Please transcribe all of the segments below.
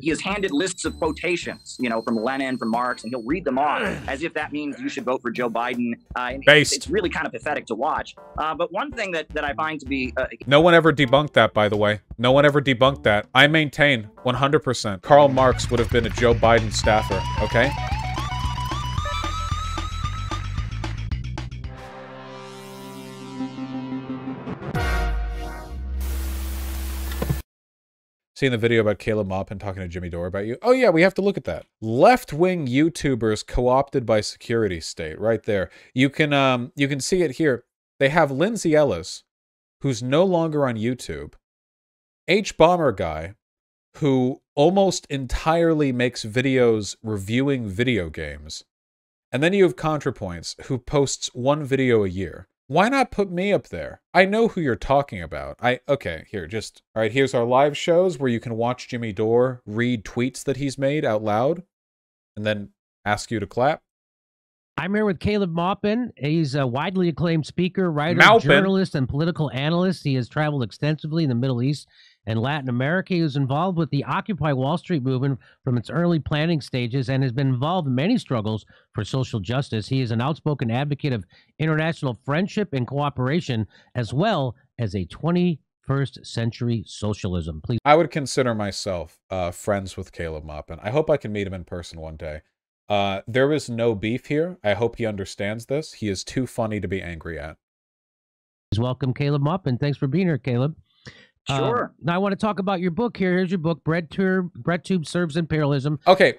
he is handed lists of quotations, you know, from Lenin, from Marx, and he'll read them off as if that means you should vote for Joe Biden. And it's really kind of pathetic to watch. But one thing that I find to be... No one ever debunked that, by the way. No one ever debunked that. I maintain 100%. Karl Marx would have been a Joe Biden staffer, okay? Seen the video about Caleb Maupin talking to Jimmy Dore about you? Oh yeah, we have to look at that. Left-wing YouTubers co-opted by security state, right there. You can see it here. They have Lindsay Ellis, who's no longer on YouTube. H-Bomber guy, who almost entirely makes videos reviewing video games. And then you have ContraPoints, who posts one video a year. Why not put me up there? I know who you're talking about. Okay, here, just... All right, here's our live shows where you can watch Jimmy Dore read tweets that he's made out loud and then ask you to clap. I'm here with Caleb Maupin. He's a widely acclaimed speaker, writer, Maupin. Journalist, and political analyst. He has traveled extensively in the Middle East and Latin America. He was involved with the Occupy Wall Street movement from its early planning stages and has been involved in many struggles for social justice. He is an outspoken advocate of international friendship and cooperation, as well as a 21st century socialism. Please. I would consider myself friends with Caleb Maupin. I hope I can meet him in person one day. There is no beef here. I hope he understands this. He is too funny to be angry at. Please welcome Caleb Maupin. Thanks for being here, Caleb. Sure. Now I want to talk about your book here. Here's your book, Breadtube Serves Imperialism. Okay.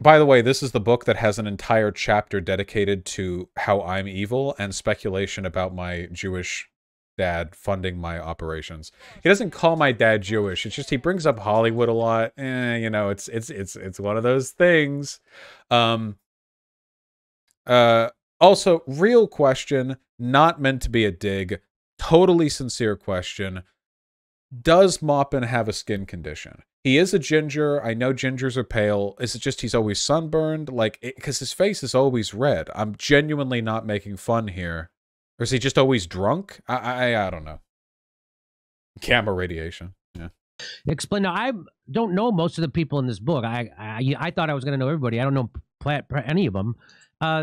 By the way, this is the book that has an entire chapter dedicated to how I'm evil and speculation about my Jewish dad funding my operations. He doesn't call my dad Jewish. It's just he brings up Hollywood a lot. You know, it's one of those things. Also, real question, not meant to be a dig, totally sincere question. Does Moppin have a skin condition? He is a ginger. I know gingers are pale. Is it just he's always sunburned? Like, because his face is always red. I'm genuinely not making fun here. Or is he just always drunk? I don't know. Gamma radiation. Yeah. Explain. Now, I don't know most of the people in this book. I thought I was going to know everybody. I don't know any of them.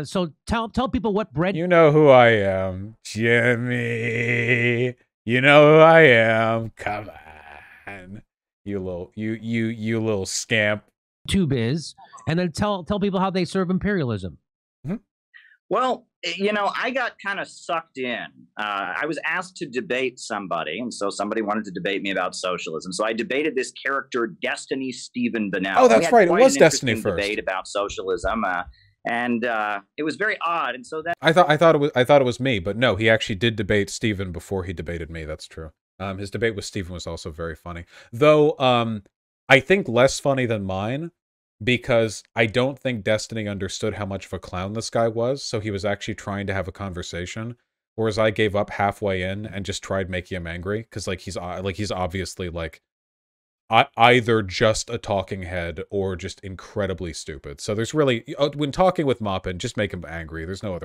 So tell people what bread. You know who I am, Jimmy. You know who I am. Come on, you little scamp. Tube is, and then tell people how they serve imperialism. Mm-hmm. Well, you know, I got kind of sucked in. I was asked to debate somebody, and so somebody wanted to debate me about socialism. So I debated this character, Destiny Stephen Bennell. Oh, that's right. It was Destiny first. Debate about socialism, and it was very odd. And so that I thought it was me, but no, he actually did debate Stephen before he debated me. That's true. His debate with Stephen was also very funny, though. I think less funny than mine, because I don't think Destiny understood how much of a clown this guy was, so he was actually trying to have a conversation, whereas I gave up halfway in and just tried making him angry, because he's obviously like either just a talking head or just incredibly stupid. So there's really, when talking with Moppin, just make him angry. There's no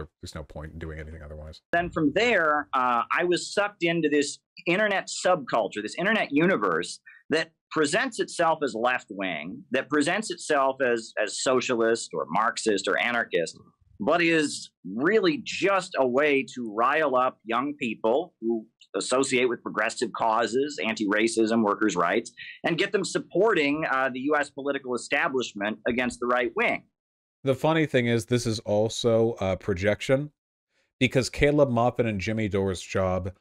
point in doing anything otherwise. Then from there, I was sucked into this internet subculture, this internet universe that presents itself as left-wing, that presents itself as socialist or Marxist or anarchist, but is really just a way to rile up young people who associate with progressive causes, anti-racism, workers' rights, and get them supporting the U.S. political establishment against the right wing. The funny thing is, this is also a projection, because Caleb Moppin and Jimmy Dore's job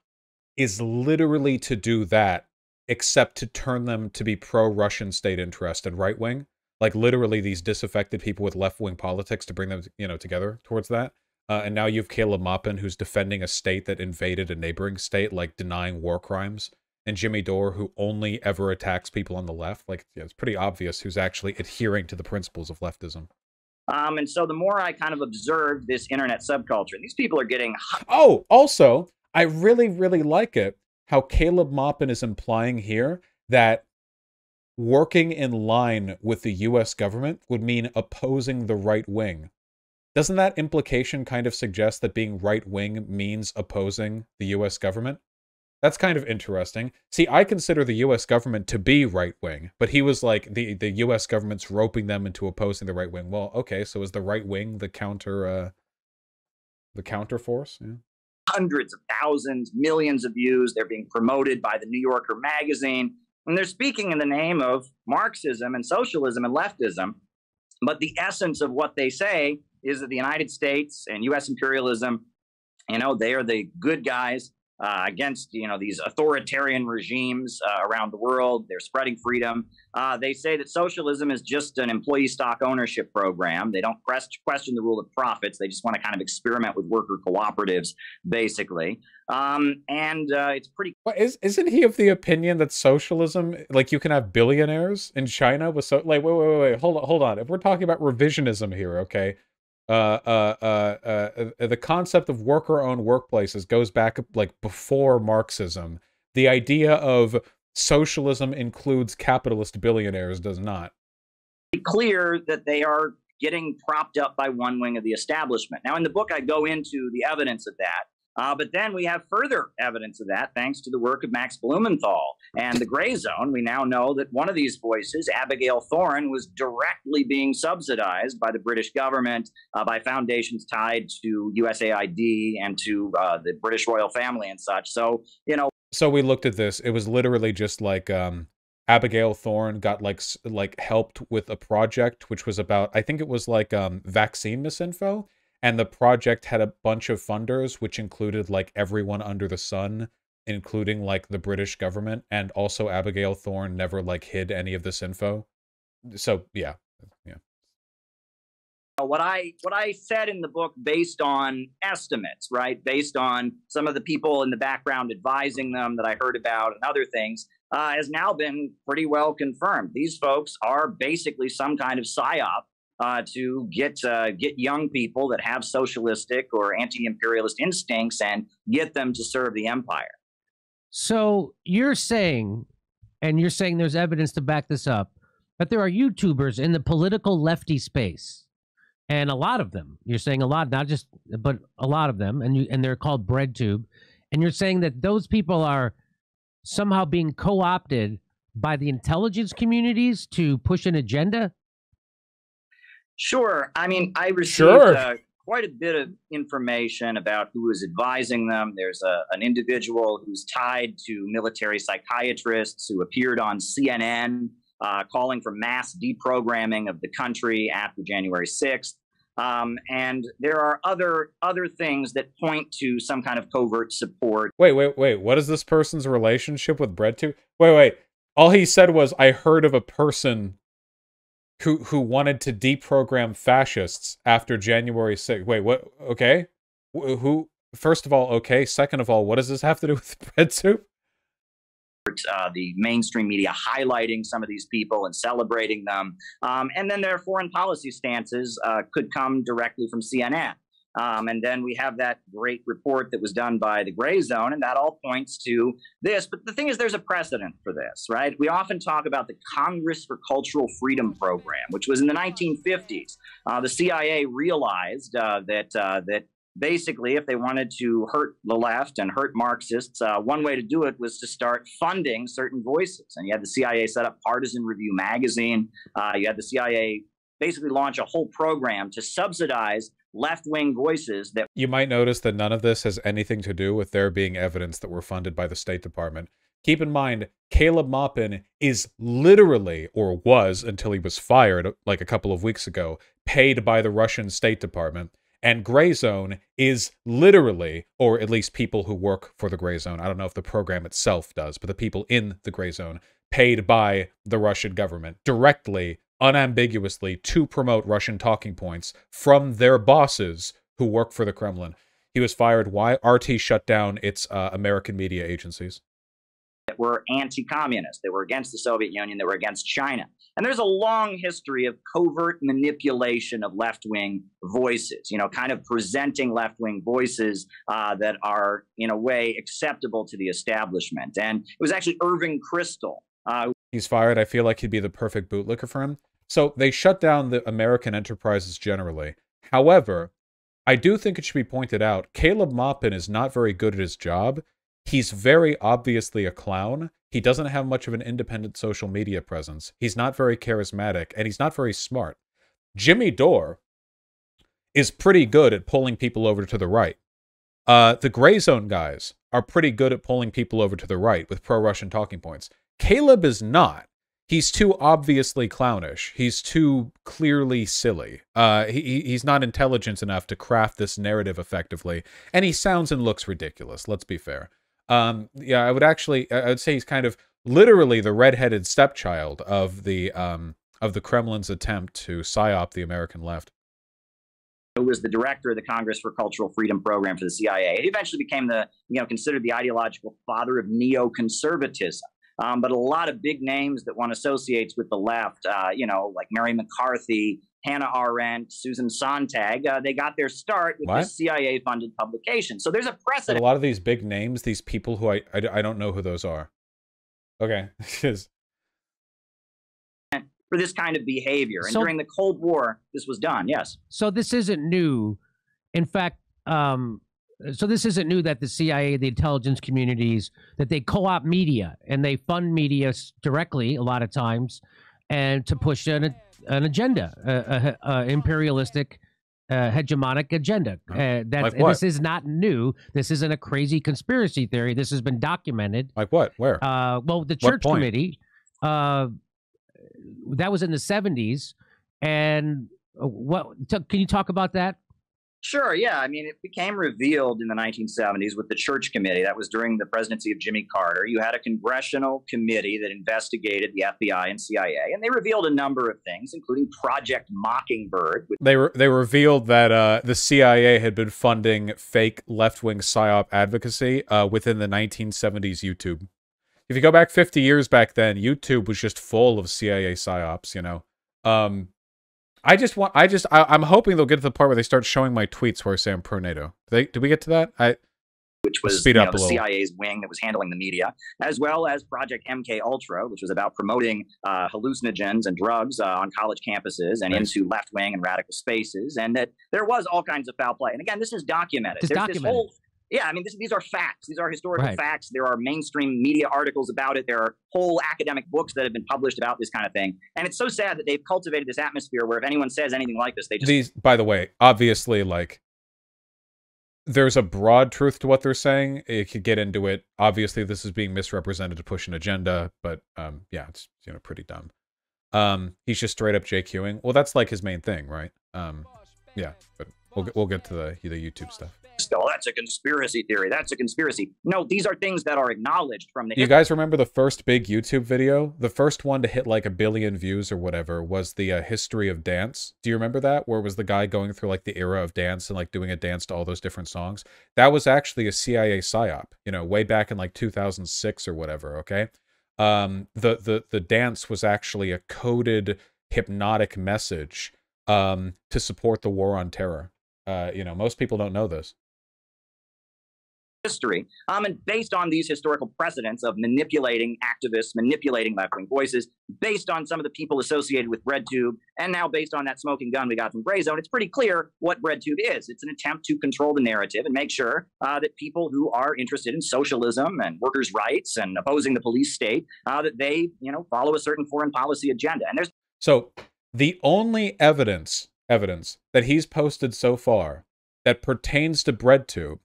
is literally to do that, except to turn them to be pro-Russian state interest and right-wing. Like, literally, these disaffected people with left-wing politics to bring them, together towards that. And now you have Caleb Moppin, who's defending a state that invaded a neighboring state, like denying war crimes. And Jimmy Dore, who only ever attacks people on the left. Like, yeah, it's pretty obvious who's actually adhering to the principles of leftism. And so the more I kind of observed this internet subculture, and these people are getting... Oh, also, I really, really like it how Caleb Moppin is implying here that working in line with the U.S. government would mean opposing the right wing. Doesn't that implication kind of suggest that being right-wing means opposing the U.S. government? That's kind of interesting. See, I consider the U.S. government to be right-wing, but he was like, the U.S. government's roping them into opposing the right wing. Well, okay, so is the right wing the counter force? Yeah. Hundreds of thousands, millions of views. They're being promoted by the New Yorker magazine, and they're speaking in the name of Marxism and socialism and leftism. But the essence of what they say is that the United States and U.S. imperialism, they are the good guys against, these authoritarian regimes around the world. They're spreading freedom. They say that socialism is just an employee stock ownership program. They don't question the rule of profits. They just want to kind of experiment with worker cooperatives, basically. It's pretty. Well, isn't he of the opinion that socialism, like, you can have billionaires in China with wait, hold on. If we're talking about revisionism here, okay? The concept of worker-owned workplaces goes back like before Marxism. The idea of socialism includes capitalist billionaires does not. It's clear that they are getting propped up by one wing of the establishment. Now, in the book, I go into the evidence of that. But then we have further evidence of that thanks to the work of Max Blumenthal and the Gray Zone. We now know that one of these voices, Abigail Thorne, was directly being subsidized by the British government, by foundations tied to USAID and to the British royal family and such. So, So we looked at this. It was literally just like Abigail Thorne got like helped with a project, which was about, I think it was like vaccine misinfo. And the project had a bunch of funders, which included like everyone under the sun, including like the British government, and also Abigail Thorne never like hid any of this info. So yeah. What I said in the book, based on estimates, right, based on some of the people in the background advising them that I heard about and other things, has now been pretty well confirmed. These folks are basically some kind of psyop. To get young people that have socialistic or anti-imperialist instincts and get them to serve the empire. So you're saying there's evidence to back this up, that there are YouTubers in the political lefty space, and a lot of them. You're saying a lot, not just, but a lot of them, and they're called Breadtube, and you're saying that those people are somehow being co-opted by the intelligence communities to push an agenda. Sure. I mean, I received quite a bit of information about who was advising them. There's an individual who's tied to military psychiatrists who appeared on CNN calling for mass deprogramming of the country after January 6th. And there are other things that point to some kind of covert support. Wait. What is this person's relationship with Breadtube? Wait. All he said was, I heard of a person who wanted to deprogram fascists after January 6th. Wait, what? Okay. Who? First of all, okay. Second of all, what does this have to do with Breadtube? The mainstream media highlighting some of these people and celebrating them. And then their foreign policy stances could come directly from CNN. And then we have that great report that was done by the Gray Zone, and that all points to this. But the thing is, there's a precedent for this, right? We often talk about the Congress for Cultural Freedom program, which was in the 1950s. The CIA realized that basically, if they wanted to hurt the left and hurt Marxists, one way to do it was to start funding certain voices. And you had the CIA set up Partisan Review magazine. You had the CIA basically launch a whole program to subsidize left-wing voices. That you might notice that none of this has anything to do with there being evidence that were funded by the State Department. Keep in mind, Caleb Maupin is literally, or was until he was fired like a couple of weeks ago, paid by the Russian State Department. And Gray Zone is literally, or at least people who work for the Gray Zone, I don't know if the program itself does, but the people in the Gray Zone, paid by the Russian government directly, unambiguously, to promote Russian talking points from their bosses who work for the Kremlin. He was fired. Why? RT shut down its American media agencies. That were anti-communist, that were against the Soviet Union, that were against China. And there's a long history of covert manipulation of left-wing voices, kind of presenting left-wing voices that are, in a way, acceptable to the establishment. And it was actually Irving Kristol. He's fired. I feel like he'd be the perfect bootlicker for him. So they shut down the American enterprises generally. However, I do think it should be pointed out, Caleb Maupin is not very good at his job He's very obviously a clown. He doesn't have much of an independent social media presence. He's not very charismatic, and he's not very smart. Jimmy Dore is pretty good at pulling people over to the right. The Gray Zone guys are pretty good at pulling people over to the right with pro-Russian talking points. Caleb is not. He's too obviously clownish. He's too clearly silly. He's not intelligent enough to craft this narrative effectively, and he sounds and looks ridiculous. Let's be fair. Yeah, I would say he's kind of literally the redheaded stepchild of the Kremlin's attempt to psyop the American left. Who was the director of the Congress for Cultural Freedom program for the CIA. He eventually became considered the ideological father of neoconservatism. But a lot of big names that one associates with the left, like Mary McCarthy, Hannah Arendt, Susan Sontag, they got their start with this CIA-funded publication. So there's a precedent. But a lot of these big names, these people who I don't know who those are. Okay. For this kind of behavior. And during the Cold War, this was done, yes. So this isn't new. In fact, so this isn't new that the CIA, the intelligence communities, that they co-opt media and they fund media directly a lot of times and to push an agenda, imperialistic, hegemonic agenda. This is not new. This isn't a crazy conspiracy theory. This has been documented. Like what? Where? Well, the Church Committee, that was in the 70s. And can you talk about that? Sure, yeah. I mean, it became revealed in the 1970s with the Church Committee. That was during the presidency of Jimmy Carter. You had a congressional committee that investigated the FBI and CIA, and they revealed a number of things, including Project Mockingbird. They revealed that the CIA had been funding fake left-wing PSYOP advocacy within the 1970s YouTube. If you go back 50 years back then, YouTube was just full of CIA PSYOPs, you know. I'm hoping they'll get to the part where they start showing my tweets where I say I'm pro-NATO. Did we get to that? Which was the CIA's wing that was handling the media, as well as Project MK Ultra, which was about promoting hallucinogens and drugs on college campuses and into left-wing and radical spaces, and that there was all kinds of foul play. And again, this is documented. Yeah, I mean, these are facts. These are historical facts. There are mainstream media articles about it. There are whole academic books that have been published about this kind of thing. And it's so sad that they've cultivated this atmosphere where if anyone says anything like this, they just... By the way, obviously, like, there's a broad truth to what they're saying. You could get into it. Obviously, this is being misrepresented to push an agenda, but yeah, it's pretty dumb. He's just straight up JQing. Well, that's like his main thing, right? Yeah, but we'll get to the YouTube stuff. Oh, that's a conspiracy theory. That's a conspiracy. No, these are things that are acknowledged from the... You guys remember the first big YouTube video? The first one to hit like 1 billion views or whatever was the history of dance. Do you remember that? Where it was the guy going through like the era of dance and like doing a dance to all those different songs? That was actually a CIA PSYOP, you know, way back in like 2006 or whatever, okay? The dance was actually a coded hypnotic message to support the war on terror. You know, most people don't know this. History, and based on these historical precedents of manipulating activists, manipulating left-wing voices, based on some of the people associated with Breadtube, and now based on that smoking gun we got from Gray Zone, it's pretty clear what Breadtube is. It's an attempt to control the narrative and make sure that people who are interested in socialism and workers' rights and opposing the police state, that they, follow a certain foreign policy agenda. And there's so the only evidence that he's posted so far that pertains to Breadtube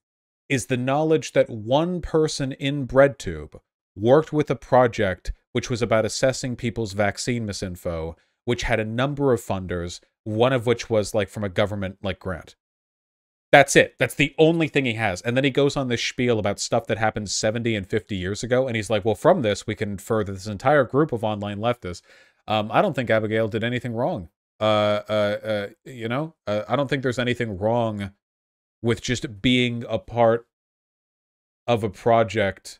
is the knowledge that one person in Breadtube worked with a project which was about assessing people's vaccine misinfo, which had a number of funders, one of which was like from a government like grant. That's it. That's the only thing he has. And then he goes on this spiel about stuff that happened 70 and 50 years ago, and he's like, well, from this, we can infer that this entire group of online leftists, I don't think Abigail did anything wrong. I don't think there's anything wrong with just being a part of a project.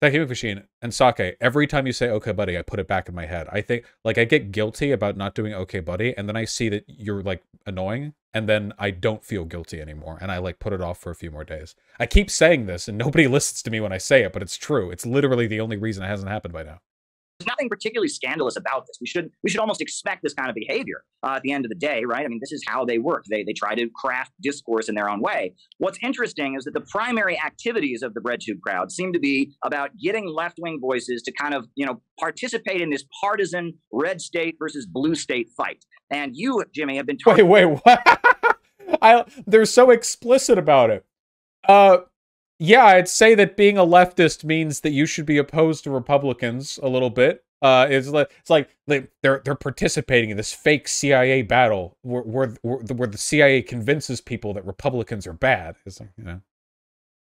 Thank you, Machine. And Sake, every time you say, okay, buddy, I put it back in my head. I think, like, I get guilty about not doing okay, buddy, and then I see that you're, like, annoying, and then I don't feel guilty anymore, and I, like, put it off for a few more days. I keep saying this, and nobody listens to me when I say it, but it's true. It's literally the only reason it hasn't happened by now. nothing particularly scandalous about this. We should almost expect this kind of behavior at the end of the day, right? I mean, this is how they work. They try to craft discourse in their own way. What's interesting is that the primary activities of the Breadtube crowd seem to be about getting left-wing voices to kind of, participate in this partisan red state versus blue state fight. And you, Jimmy, have been talking. Wait, what? They're so explicit about it. Yeah, I'd say that being a leftist means that you should be opposed to Republicans a little bit. It's like they're participating in this fake CIA battle where the CIA convinces people that Republicans are bad. It's like,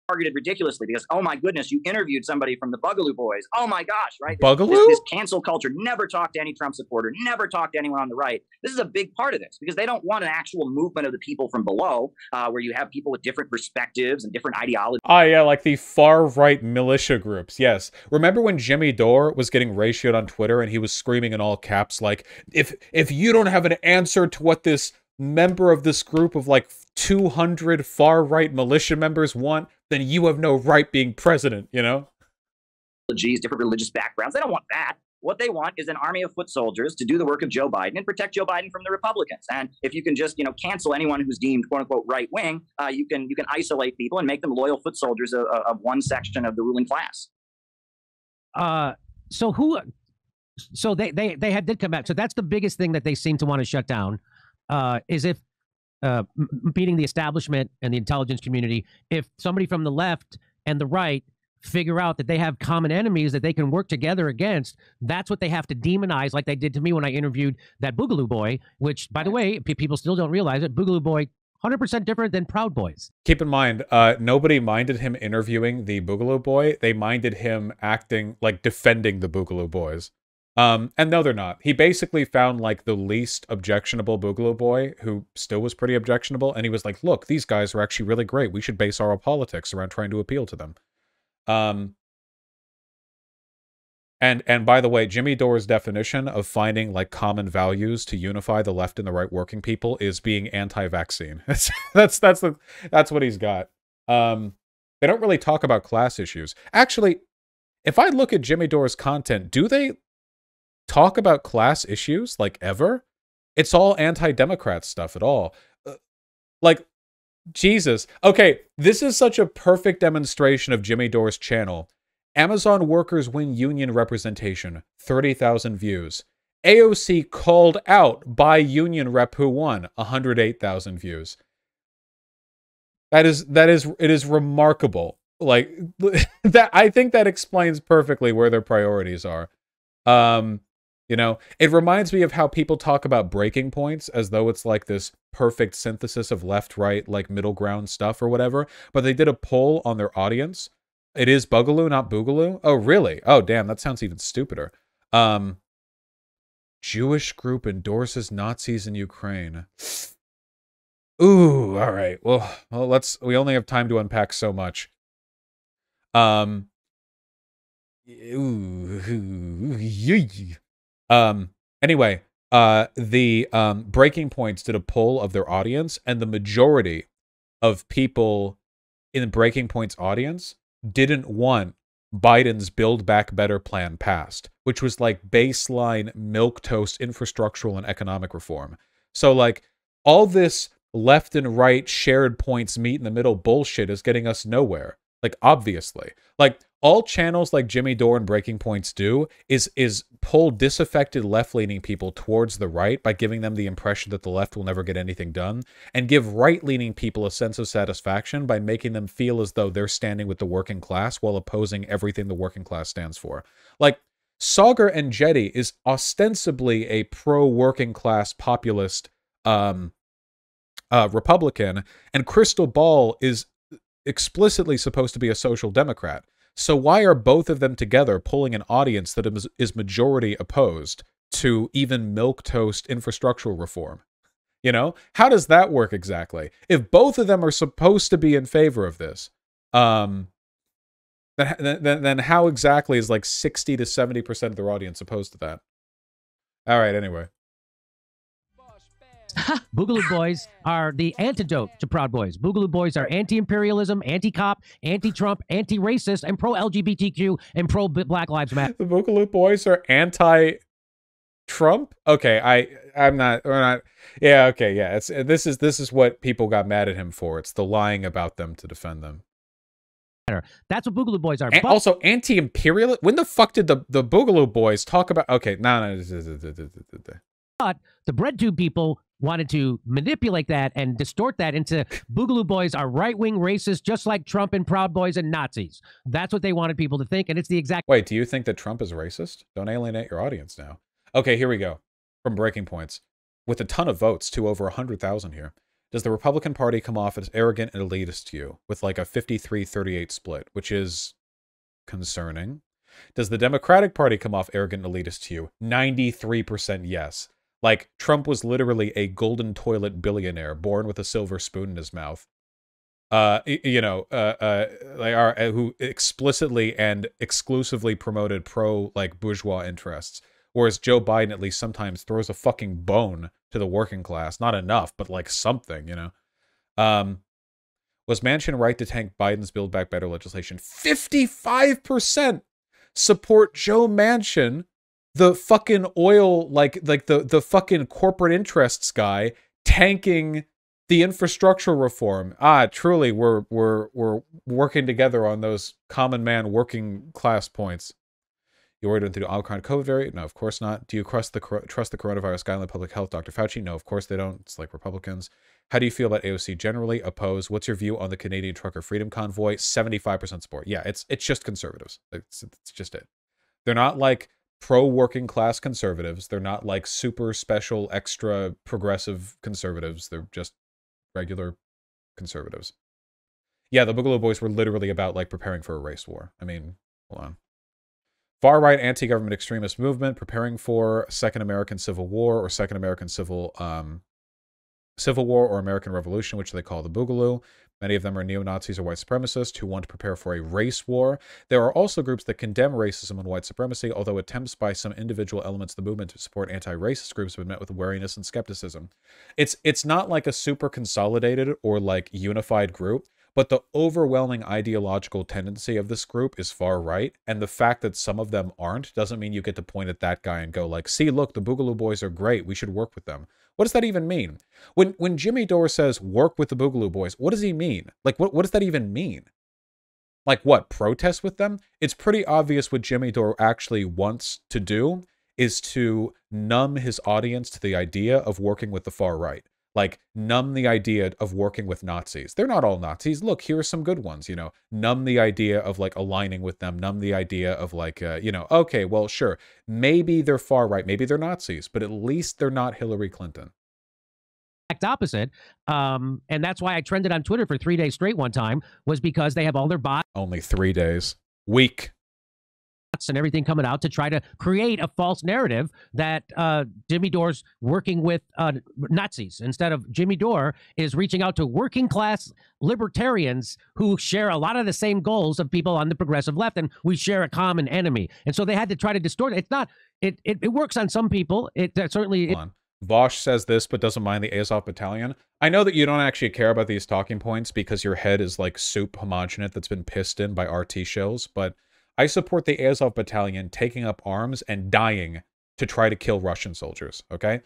targeted ridiculously because, oh my goodness, you interviewed somebody from the Boogaloo Boys. Oh my gosh, right? Boogaloo? This cancel culture, never talk to any Trump supporter, never talk to anyone on the right. This is a big part of this because they don't want an actual movement of the people from below where you have people with different perspectives and different ideologies. Oh yeah, like the far-right militia groups, yes. Remember when Jimmy Dore was getting ratioed on Twitter and he was screaming in all caps like, if you don't have an answer to what this member of this group of like 200 far-right militia members want, then you have no right being president, Different religious backgrounds. They don't want that. What they want is an army of foot soldiers to do the work of Joe Biden and protect Joe Biden from the Republicans. And if you can just, cancel anyone who's deemed quote unquote right wing, you can isolate people and make them loyal foot soldiers of one section of the ruling class. So they did come back. So that's the biggest thing that they seem to want to shut down, is if beating the establishment and the intelligence community, if somebody from the left and the right figure out that they have common enemies that they can work together against, that's what they have to demonize, like they did to me when I interviewed that Boogaloo Boy, which, by the way, people still don't realize it. Boogaloo Boy, 100% different than Proud Boys. Keep in mind, nobody minded him interviewing the Boogaloo Boy. They minded him acting, like, defending the Boogaloo Boys. And no, they're not. He basically found, like, the least objectionable Boogaloo Boy, who still was pretty objectionable, and he was like, look, these guys are actually really great. We should base our politics around trying to appeal to them. And by the way, Jimmy Dore's definition of finding like common values to unify the left and the right working people is being anti-vaccine. That's what he's got. They don't really talk about class issues. Actually, if I look at Jimmy Dore's content, do they talk about class issues like ever? It's all anti-Democrat stuff at all. Like, Jesus. Okay, this is such a perfect demonstration of Jimmy Dore's channel. Amazon workers win union representation, 30,000 views. AOC called out by union rep who won, 108,000 views. It is remarkable. Like that, I think that explains perfectly where their priorities are. It reminds me of how people talk about breaking points as though it's like this perfect synthesis of left, right, like middle ground stuff or whatever. But they did a poll on their audience. It is Boogaloo, not Boogaloo. Oh, really? Oh, damn, that sounds even stupider. Jewish group endorses Nazis in Ukraine. Ooh, all right. Well, we only have time to unpack so much. Anyway, the Breaking Points did a poll of their audience, and the majority of people in Breaking Point's audience didn't want Biden's Build Back Better plan passed, which was like baseline milquetoast infrastructural and economic reform. So like all this left and right shared points meet in the middle bullshit is getting us nowhere. Like, obviously. Like, all channels like Jimmy Dore and Breaking Points do is pull disaffected left-leaning people towards the right by giving them the impression that the left will never get anything done, and give right-leaning people a sense of satisfaction by making them feel as though they're standing with the working class while opposing everything the working class stands for. Like, Sauger and Jetty is ostensibly a pro-working class populist Republican, and Crystal Ball is explicitly supposed to be a social democrat. So why are both of them together pulling an audience that is majority opposed to even milquetoast infrastructural reform? How does that work exactly? If both of them are supposed to be in favor of this, then how exactly is like 60 to 70% of their audience opposed to that? All right, anyway. Boogaloo Boys are the antidote to Proud Boys. Boogaloo Boys are anti-imperialism, anti-cop, anti-Trump, anti-racist, and pro-LGBTQ and pro-Black Lives Matter. The Boogaloo Boys are anti-Trump? Okay, I'm not, we're not, yeah, okay, yeah. This is what people got mad at him for. It's the lying about them to defend them. That's what Boogaloo Boys are. And also anti-imperial. When the fuck did the Boogaloo Boys talk about? Okay, no. But the Breadtube people wanted to manipulate that and distort that into Boogaloo Boys are right-wing racists, just like Trump and Proud Boys and Nazis. That's what they wanted people to think, and it's the exact. Wait, do you think that Trump is racist? Don't alienate your audience now. Okay, here we go. From Breaking Points, with a ton of votes to over 100,000 here. Does the Republican Party come off as arrogant and elitist to you, with like a 53-38 split, which is concerning? Does the Democratic Party come off arrogant and elitist to you? 93% yes. Like, Trump was literally a golden toilet billionaire born with a silver spoon in his mouth. Who explicitly and exclusively promoted like bourgeois interests. Whereas Joe Biden at least sometimes throws a fucking bone to the working class. Not enough, but like something, you know. Was Manchin right to tank Biden's Build Back Better legislation? 55% support Joe Manchin, the fucking oil, like the fucking corporate interests guy, tanking the infrastructure reform. Truly, we're working together on those common man working class points. You worried about the Omicron COVID variant? No, of course not. Do you trust the coronavirus guideline public health, Dr. Fauci? No, of course they don't. It's like Republicans. How do you feel about AOC generally? Oppose. What's your view on the Canadian Trucker Freedom Convoy? 75% support. Yeah, it's just conservatives. It's just it. They're not like pro-working class conservatives. They're not like super special, extra progressive conservatives. They're just regular conservatives. Yeah, the Boogaloo Boys were literally about like preparing for a race war. I mean, hold on. Far-right anti-government extremist movement preparing for Second American Civil War or Second American Civil War or American Revolution, which they call the Boogaloo. Many of them are neo-Nazis or white supremacists who want to prepare for a race war. There are also groups that condemn racism and white supremacy, although attempts by some individual elements of the movement to support anti-racist groups have been met with wariness and skepticism. It's not like a super consolidated or like unified group, but the overwhelming ideological tendency of this group is far right, and the fact that some of them aren't doesn't mean you get to point at that guy and go like, see, look, the Boogaloo Boys are great, we should work with them. What does that even mean? When Jimmy Dore says work with the Boogaloo Boys, what does he mean? Like, what does that even mean? Like what, protest with them? It's pretty obvious what Jimmy Dore actually wants to do is to numb his audience to the idea of working with the far right. Like, numb the idea of working with Nazis. They're not all Nazis. Look, here are some good ones, you know. Numb the idea of, like, aligning with them. Numb the idea of, like, you know, okay, well, sure. Maybe they're far right. Maybe they're Nazis. But at least they're not Hillary Clinton. Exact opposite. And that's why I trended on Twitter for 3 days straight one time, was because they have all their bots. Only 3 days. Week. And everything coming out to try to create a false narrative that Jimmy Dore's working with Nazis, instead of Jimmy Dore is reaching out to working class libertarians who share a lot of the same goals of people on the progressive left, and we share a common enemy. And so they had to try to distort it. It's not, it works on some people. It certainly. Vaush says this, but doesn't mind the Azov Battalion. I know that you don't actually care about these talking points because your head is like soup homogenate that's been pissed in by RT shows, but I support the Azov Battalion taking up arms and dying to try to kill Russian soldiers, okay?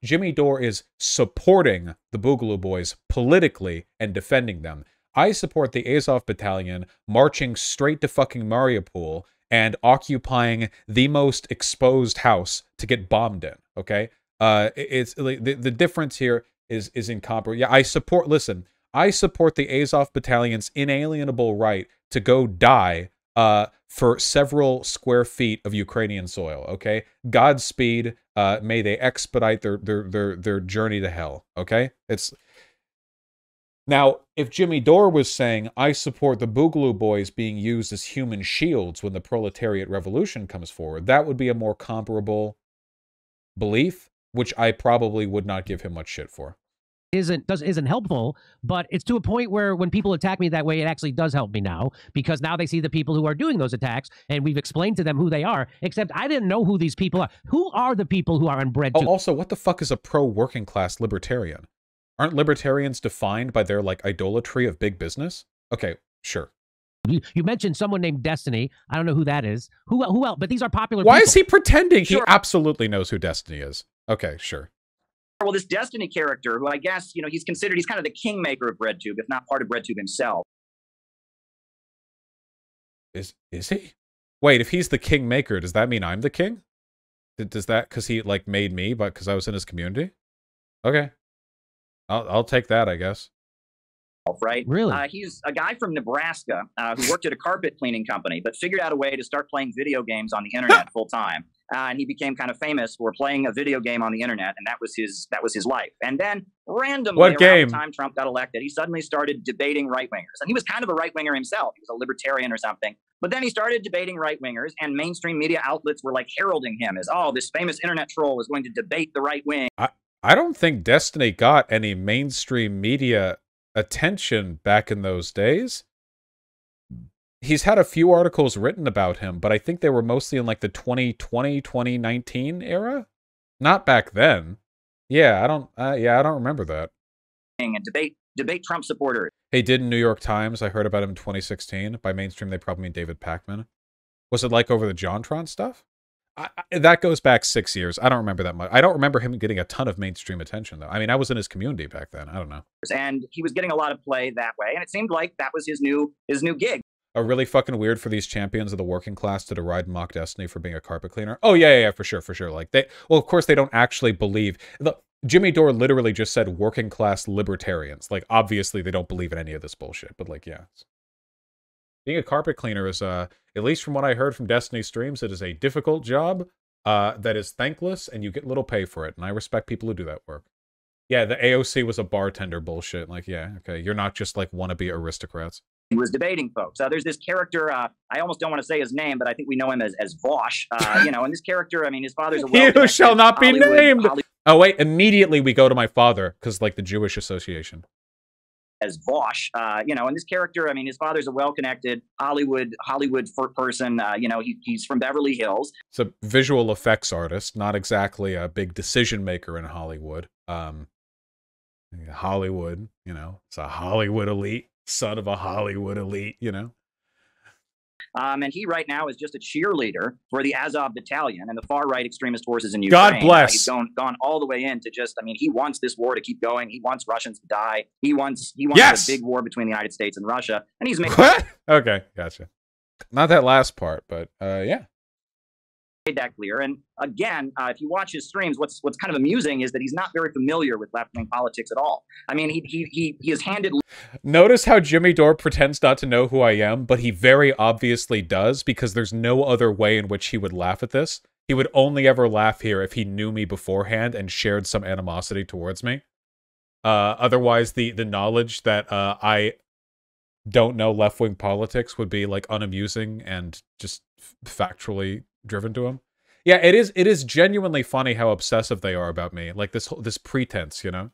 Jimmy Dore is supporting the Boogaloo Boys politically and defending them. I support the Azov Battalion marching straight to fucking Mariupol and occupying the most exposed house to get bombed in, okay? It's the difference here is incomparable. Yeah, I support the Azov Battalion's inalienable right to go die for several square feet of Ukrainian soil, okay? Godspeed, may they expedite their journey to hell, okay? It's... Now, if Jimmy Dore was saying, I support the Boogaloo Boys being used as human shields when the proletariat revolution comes forward, that would be a more comparable belief, which I probably would not give him much shit for. isn't helpful, but it's to a point where when people attack me that way, it actually does help me now, because now they see the people who are doing those attacks and we've explained to them who they are, except I didn't know who these people are. Who are the people who are on Breadtube? Oh, also, what the fuck is a pro-working class libertarian? Aren't libertarians defined by their, like, idolatry of big business? Okay, sure. You mentioned someone named Destiny. I don't know who that is. Who else? But these are popular Why people. is he pretending? Sure. He absolutely knows who Destiny is. Okay, sure. Well, this Destiny character, who I guess, you know, he's kind of the kingmaker of Breadtube, if not part of Breadtube himself. Is he? Wait, if he's the kingmaker, does that mean I'm the king? Does that, because he, like, made me, but because I was in his community? Okay. I'll take that, I guess. Right? Really? He's a guy from Nebraska who worked at a carpet cleaning company, but figured out a way to start playing video games on the internet full time. And he became kind of famous for playing a video game on the internet, and that was his life. And then randomly, around the time Trump got elected, he suddenly started debating right-wingers. And he was kind of a right-winger himself. He was a libertarian or something. But then he started debating right-wingers, and mainstream media outlets were like heralding him as, oh, this famous internet troll is going to debate the right wing. I don't think Destiny got any mainstream media attention back in those days. He's had a few articles written about him, but I think they were mostly in like the 2020, 2019 era. Not back then. Yeah, I don't remember that. And debate Trump supporters. Hey, did in New York Times. I heard about him in 2016. By mainstream, they probably mean David Pakman. Was it like over the JonTron stuff? That goes back 6 years. I don't remember that much. I don't remember him getting a ton of mainstream attention, though. I mean, I was in his community back then. I don't know. And he was getting a lot of play that way, and it seemed like that was his new gig. Really fucking weird for these champions of the working class to deride and mock Destiny for being a carpet cleaner. Oh, yeah, for sure. Like, well, of course, they don't actually believe. Jimmy Dore literally just said working class libertarians. Like, obviously, they don't believe in any of this bullshit, but, like, yeah. Being a carpet cleaner is, at least from what I heard from Destiny streams, it is a difficult job that is thankless, and you get little pay for it. And I respect people who do that work. Yeah, the AOC was a bartender bullshit. Like, yeah, okay. You're not just, like, wannabe aristocrats. He was debating folks. There's this character, I almost don't want to say his name, but I think we know him as Vaush. You know, and this character, I mean, his father's a You shall not be named! Oh, wait, immediately we go to my father, because, like, the Jewish Association. As Vaush, you know, and this character, I mean, his father's a well-connected Hollywood person. You know, he's from Beverly Hills. It's a visual effects artist, not exactly a big decision maker in Hollywood. Hollywood, you know, it's a Hollywood elite, son of a Hollywood elite, you know. And he right now is just a cheerleader for the Azov battalion and the far-right extremist forces in Ukraine. God bless. He's gone all the way in to just, I mean, he wants this war to keep going. He wants Russians to die. He wants yes! a big war between the United States and Russia. And he's making okay, gotcha. Not that last part, but yeah. That clear. And again, if you watch his streams, what's kind of amusing is that he's not very familiar with left-wing politics at all. I mean, he is handed. Notice how Jimmy Dore pretends not to know who I am, but he very obviously does, because there's no other way in which he would laugh at this. He would only ever laugh here if he knew me beforehand and shared some animosity towards me. Otherwise, the knowledge that I don't know left-wing politics would be like unamusing and just factually driven to him. Yeah, it is genuinely funny how obsessive they are about me. Like this pretense, you know?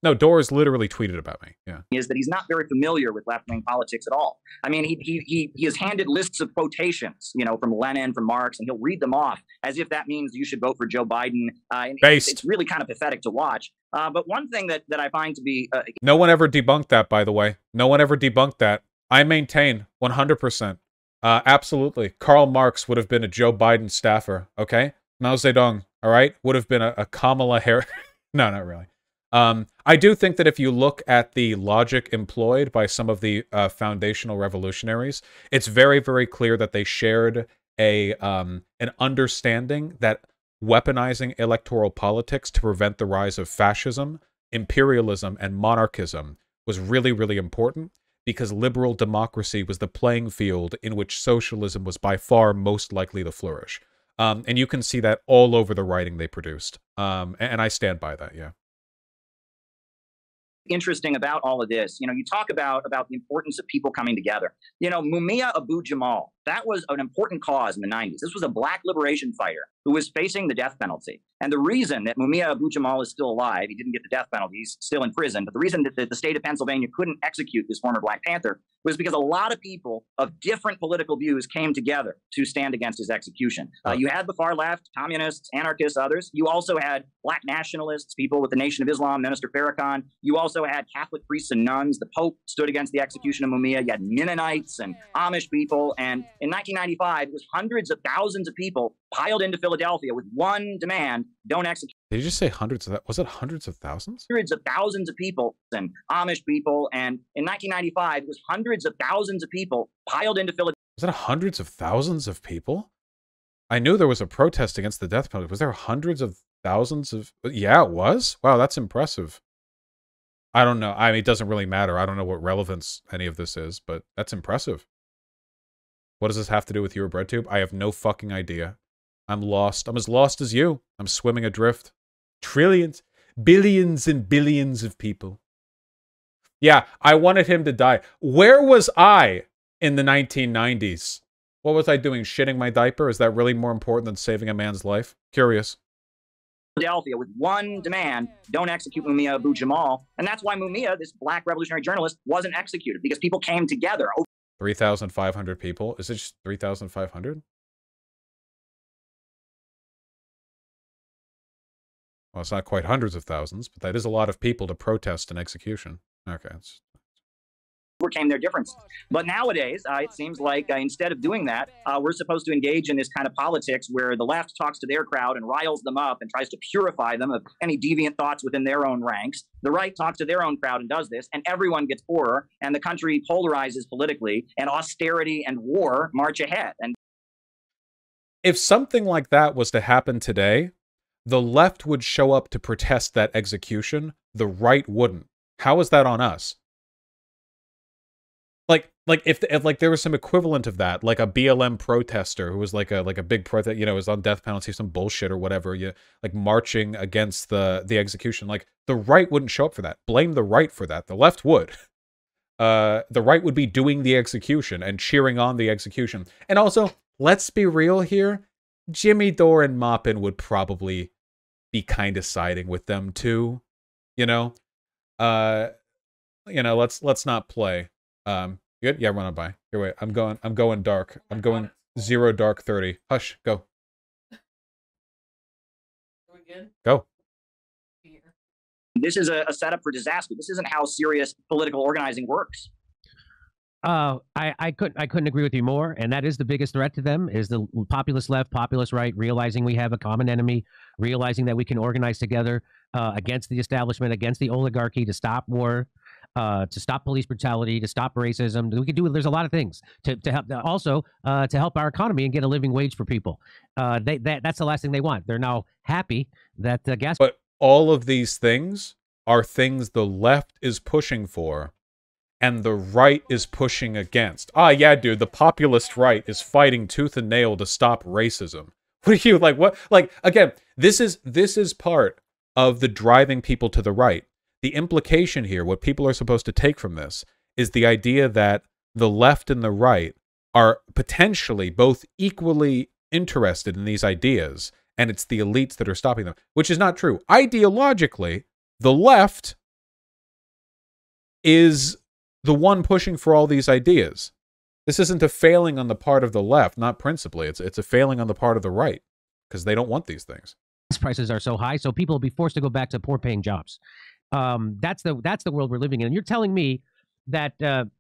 No, Dore's literally tweeted about me. Yeah. Is that he's not very familiar with left-wing politics at all. I mean, he is handed lists of quotations, you know, from Lenin, from Marx, and he'll read them off as if that means you should vote for Joe Biden. And it's really kind of pathetic to watch. But one thing that I find to be... no one ever debunked that, by the way. No one ever debunked that. I maintain 100%. Absolutely. Karl Marx would have been a Joe Biden staffer, okay? Mao Zedong, all right? Would have been a Kamala Harris. No, not really. I do think that if you look at the logic employed by some of the foundational revolutionaries, it's very, very clear that they shared an understanding that weaponizing electoral politics to prevent the rise of fascism, imperialism, and monarchism was really, really important, because liberal democracy was the playing field in which socialism was by far most likely to flourish. And you can see that all over the writing they produced. And I stand by that, yeah. Interesting about all of this, you know, you talk about the importance of people coming together. You know, Mumia Abu Jamal, That was an important cause in the 90s. This was a black liberation fighter who was facing the death penalty. And the reason that Mumia Abu-Jamal is still alive, he didn't get the death penalty, he's still in prison, but the reason that the state of Pennsylvania couldn't execute this former Black Panther was because a lot of people of different political views came together to stand against his execution. You had the far left, communists, anarchists, others. You also had black nationalists, people with the Nation of Islam, Minister Farrakhan. You also had Catholic priests and nuns. The Pope stood against the execution of Mumia. You had Mennonites and Amish people. And in 1995, it was hundreds of thousands of people piled into Philadelphia with one demand: don't execute. Did you just say hundreds of that? Was it hundreds of thousands? Hundreds of thousands of people and Amish people. And in 1995, it was hundreds of thousands of people piled into Philadelphia. Was it hundreds of thousands of people? I knew there was a protest against the death penalty. Was there hundreds of thousands of... Yeah, it was? Wow, that's impressive. I don't know. I mean, it doesn't really matter. I don't know what relevance any of this is, but that's impressive. What does this have to do with your Breadtube? I have no fucking idea. I'm lost. I'm as lost as you. I'm swimming adrift. Trillions, billions and billions of people. Yeah, I wanted him to die. Where was I in the 1990s? What was I doing? Shitting my diaper? Is that really more important than saving a man's life? Curious. Philadelphia with one demand: don't execute Mumia Abu-Jamal. And that's why Mumia, this black revolutionary journalist, wasn't executed, because people came together. 3,500 people? Is it just 3,500? Well, it's not quite hundreds of thousands, but that is a lot of people to protest an execution. Okay. Overcame their differences. But nowadays, it seems like instead of doing that, we're supposed to engage in this kind of politics where the left talks to their crowd and riles them up and tries to purify them of any deviant thoughts within their own ranks. The right talks to their own crowd and does this, and everyone gets poorer, and the country polarizes politically, and austerity and war march ahead. And if something like that was to happen today, the left would show up to protest that execution. The right wouldn't. How is that on us? Like if there was some equivalent of that, like a BLM protester who was like a big protest, you know, was on death penalty, some bullshit or whatever, you like marching against the execution. Like the right wouldn't show up for that. Blame the right for that. The left would. The right would be doing the execution and cheering on the execution. And also, let's be real here. Jimmy Dore and Moppin would probably be kind of siding with them too, you know. Let's not play. Good, yeah, run it by. Here, wait, I'm going dark. I'm going 0 dark 30. Hush, go. Go. This is a setup for disaster. This isn't how serious political organizing works. I couldn't agree with you more, and that is the biggest threat to them, is the populist left, populist right, realizing we have a common enemy, realizing that we can organize together against the establishment, against the oligarchy, to stop war, to stop police brutality, to stop racism. We could do. There's a lot of things to help. Also, to help our economy and get a living wage for people. That's the last thing they want. They're now happy that gas. But all of these things are things the left is pushing for, and the right is pushing against. Ah, yeah, dude, the populist right is fighting tooth and nail to stop racism. What are you, like, what? Like, again, this is part of the driving people to the right. The implication here, what people are supposed to take from this, is the idea that the left and the right are potentially both equally interested in these ideas, and it's the elites that are stopping them, which is not true. Ideologically, the left is the one pushing for all these ideas. This isn't a failing on the part of the left, not principally. It's a failing on the part of the right, because they don't want these things. Prices are so high, so people will be forced to go back to poor-paying jobs. That's the world we're living in. And you're telling me that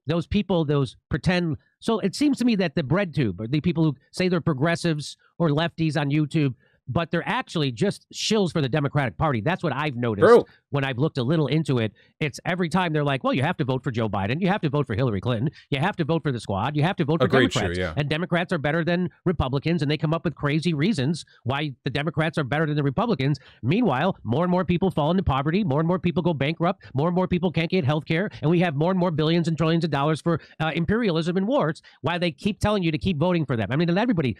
those people, those pretend... So it seems to me that the Breadtube, or the people who say they're progressives or lefties on YouTube, but they're actually just shills for the Democratic Party. That's what I've noticed when I've looked a little into it. It's every time they're like, well, you have to vote for Joe Biden. You have to vote for Hillary Clinton. You have to vote for the squad. You have to vote for Democrats. Yeah. And Democrats are better than Republicans, and they come up with crazy reasons why the Democrats are better than the Republicans. Meanwhile, more and more people fall into poverty. More and more people go bankrupt. More and more people can't get health care. And we have more and more billions and trillions of dollars for imperialism and wars, while they keep telling you to keep voting for them. I mean, and everybody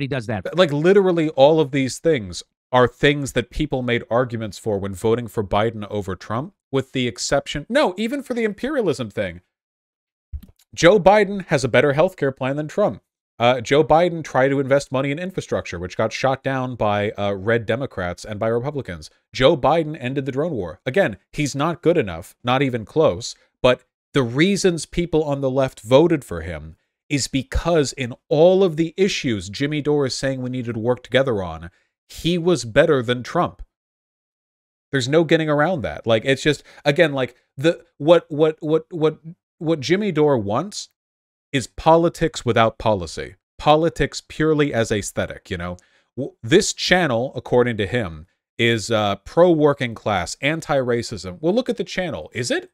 does that. Like, literally all of these things are things that people made arguments for when voting for Biden over Trump, with the exception... No, even for the imperialism thing. Joe Biden has a better healthcare plan than Trump. Joe Biden tried to invest money in infrastructure, which got shot down by red Democrats and by Republicans. Joe Biden ended the drone war. Again, he's not good enough, not even close, but the reasons people on the left voted for him is because in all of the issues Jimmy Dore is saying we needed to work together on, he was better than Trump. There's no getting around that. Like, it's just, again, like what Jimmy Dore wants is politics without policy. Politics purely as aesthetic, you know? This channel, according to him, is pro-working class, anti-racism. Well, look at the channel. Is it?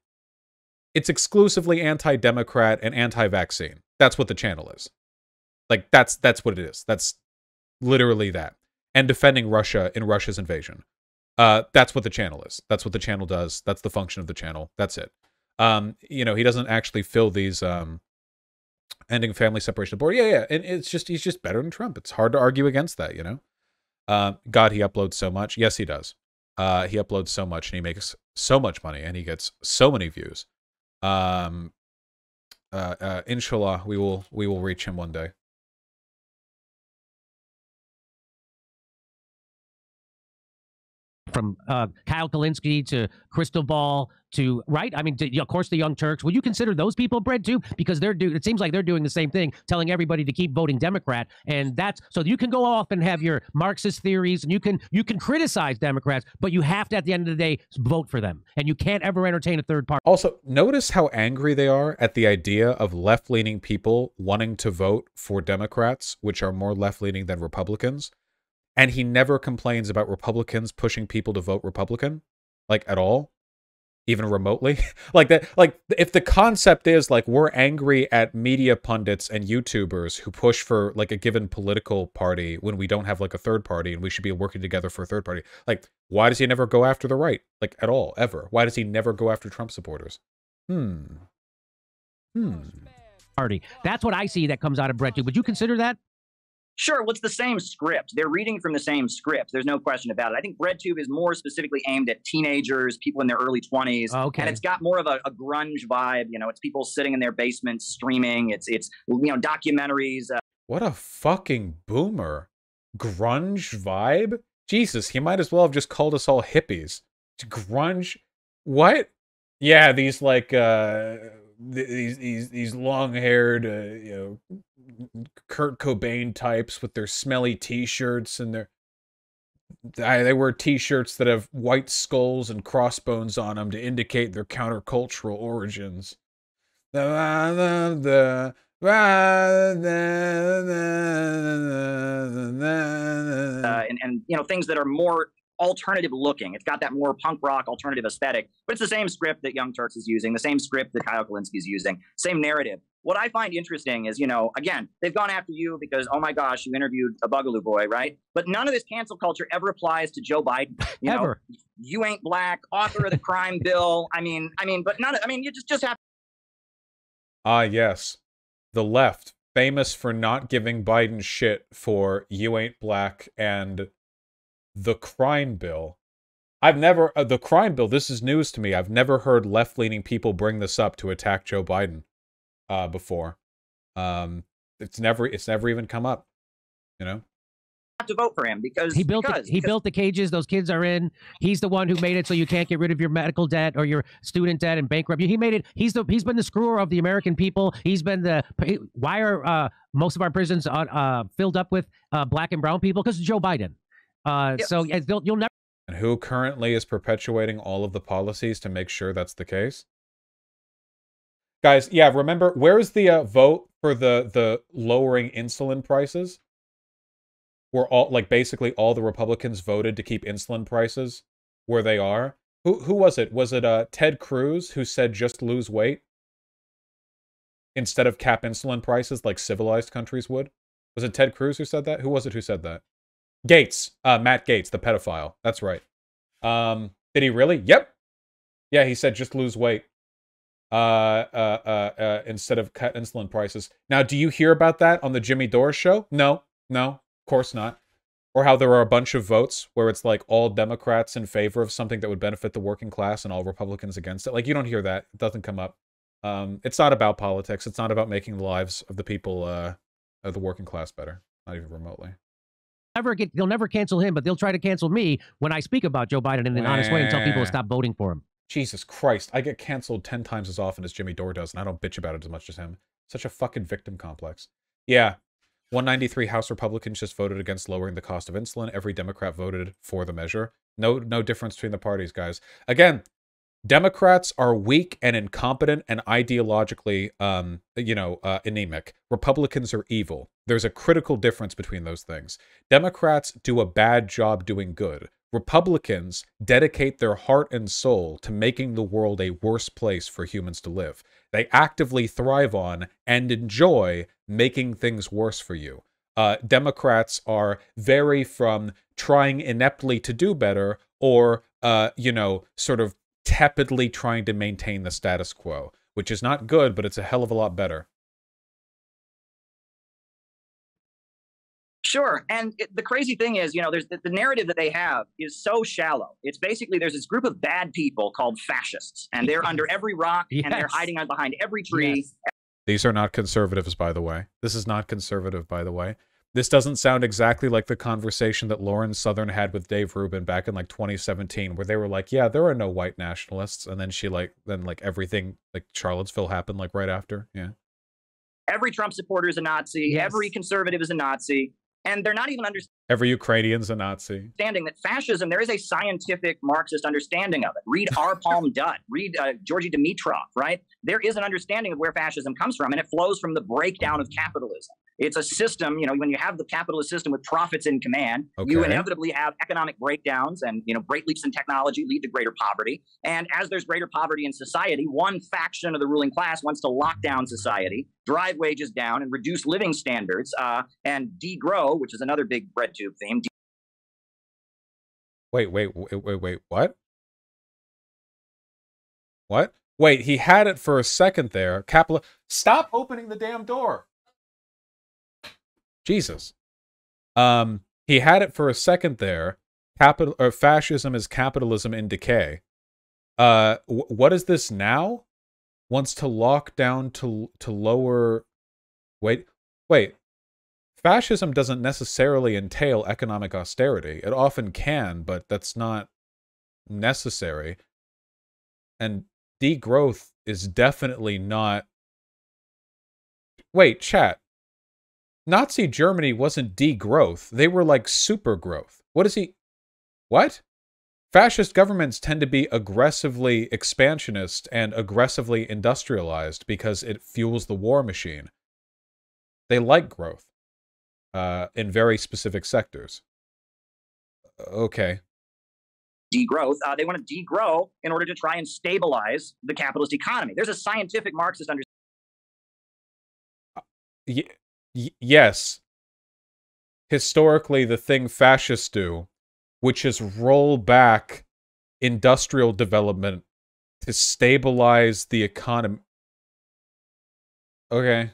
It's exclusively anti-Democrat and anti-vaccine. That's what the channel is. Like, that's what it is. That's literally that. And defending Russia in Russia's invasion. That's what the channel is. That's what the channel does. That's the function of the channel. That's it. You know, he doesn't actually fill these ending family separation of board. Yeah. And it's just, he's just better than Trump. It's hard to argue against that, you know? God, he uploads so much. Yes, he does. He uploads so much and he makes so much money and he gets so many views. Inshallah, we will reach him one day. From Kyle Kalinske to Crystal Ball to, right? I mean, of course, the Young Turks. Would you consider those people Breadtube? Because it seems like they're doing the same thing, telling everybody to keep voting Democrat. And that's, so you can go off and have your Marxist theories and you can criticize Democrats, but you have to, at the end of the day, vote for them. And you can't ever entertain a third party. Also, notice how angry they are at the idea of left-leaning people wanting to vote for Democrats, which are more left-leaning than Republicans. And he never complains about Republicans pushing people to vote Republican, like, at all, even remotely. Like that, like, if the concept is like we're angry at media pundits and YouTubers who push for like a given political party when we don't have like a third party and we should be working together for a third party, like, why does he never go after the right, like, at all, ever? Why does he never go after Trump supporters? Party. That's what I see that comes out of Breadtube. Would you consider that? Sure, well, it's the same script. They're reading from the same script. There's no question about it. I think Breadtube is more specifically aimed at teenagers, people in their early 20s. Okay. And it's got more of a grunge vibe. You know, it's people sitting in their basements streaming. It's you know, documentaries. What a fucking boomer. Grunge vibe? Jesus, he might as well have just called us all hippies. Grunge? What? Yeah, these like these long-haired you know, Kurt Cobain types with their smelly t-shirts and they wear t-shirts that have white skulls and crossbones on them to indicate their countercultural origins. And you know, things that are more alternative looking. It's got that more punk rock alternative aesthetic, but it's the same script that Young Turks is using, the same script that Kyle Kalinske is using, same narrative. What I find interesting is, you know, again, they've gone after you because, oh my gosh, you interviewed a boogaloo boy, right? But none of this cancel culture ever applies to Joe Biden. You know, you ain't black, author of the crime bill. I mean, but none of, I mean, you just have. Ah, yes. The left, famous for not giving Biden shit for you ain't black and the crime bill. I've never, the crime bill, this is news to me. I've never heard left-leaning people bring this up to attack Joe Biden before. It's never even come up, you know? Have to vote for him because he built the cages those kids are in. He's the one who made it so you can't get rid of your medical debt or your student debt and bankrupt you. He made it. He's been the screwer of the American people. He's been why are most of our prisons filled up with black and brown people? Because of Joe Biden. So you'll never. And who currently is perpetuating all of the policies to make sure that's the case? Guys, yeah, remember, where's the vote for the lowering insulin prices? Where all, like, basically all the Republicans voted to keep insulin prices where they are. Who was it? Was it Ted Cruz who said just lose weight instead of cap insulin prices like civilized countries would? Was it Ted Cruz who said that? Who was it who said that? Gates. Matt Gates, the pedophile. That's right. Did he really? Yep. Yeah, he said just lose weight. Instead of cut insulin prices. Now, do you hear about that on the Jimmy Dore show? No, of course not. Or how there are a bunch of votes where it's like all Democrats in favor of something that would benefit the working class and all Republicans against it. Like, you don't hear that. It doesn't come up. It's not about politics. It's not about making the lives of the people the working class better. Not even remotely. They'll never cancel him, but they'll try to cancel me when I speak about Joe Biden in an honest way and tell people to stop voting for him. Jesus Christ. I get canceled 10 times as often as Jimmy Dore does, and I don't bitch about it as much as him. Such a fucking victim complex. Yeah. 193 House Republicans just voted against lowering the cost of insulin. Every Democrat voted for the measure. No difference between the parties, guys. Again, Democrats are weak and incompetent and ideologically, anemic. Republicans are evil. There's a critical difference between those things. Democrats do a bad job doing good. Republicans dedicate their heart and soul to making the world a worse place for humans to live. They actively thrive on and enjoy making things worse for you. Democrats are vary from trying ineptly to do better or, sort of tepidly trying to maintain the status quo, which is not good, but it's a hell of a lot better. Sure. And the crazy thing is, there's the narrative that they have is so shallow. It's basically there's this group of bad people called fascists, and they're under every rock and they're hiding behind every tree. Yes. These are not conservatives, by the way. This is not conservative, by the way. This doesn't sound exactly like the conversation that Lauren Southern had with Dave Rubin back in 2017, where they were like, yeah, there are no white nationalists. And then everything like Charlottesville happened right after. Yeah. Every Trump supporter is a Nazi. Yes. Every conservative is a Nazi. And they're not even every Ukrainian's a Nazi. Understanding that fascism, there is a scientific Marxist understanding of it. Read R. Palm Dutt, read Georgy Dimitrov, right? There is an understanding of where fascism comes from, and it flows from the breakdown of capitalism. It's a system, when you have the capitalist system with profits in command, you inevitably have economic breakdowns and, great leaps in technology lead to greater poverty. And as there's greater poverty in society, one faction of the ruling class wants to lock down society, drive wages down, and reduce living standards, and degrow, which is another big Breadtube theme. Wait, what? What? Wait, he had it for a second there. Stop opening the damn door. Jesus. He had it for a second there. Fascism is capitalism in decay. What is this now? Wants to lock down to lower. Wait. Fascism doesn't necessarily entail economic austerity. It often can, but that's not necessary. And degrowth is definitely not. Wait, chat. Nazi Germany wasn't degrowth. They were super growth. What? Fascist governments tend to be aggressively expansionist and aggressively industrialized because it fuels the war machine. They like growth in very specific sectors. Okay. Degrowth. They want to degrow in order to try and stabilize the capitalist economy. There's a scientific Marxist understanding. Yes. Historically, the thing fascists do, which is roll back industrial development to stabilize the economy. Okay.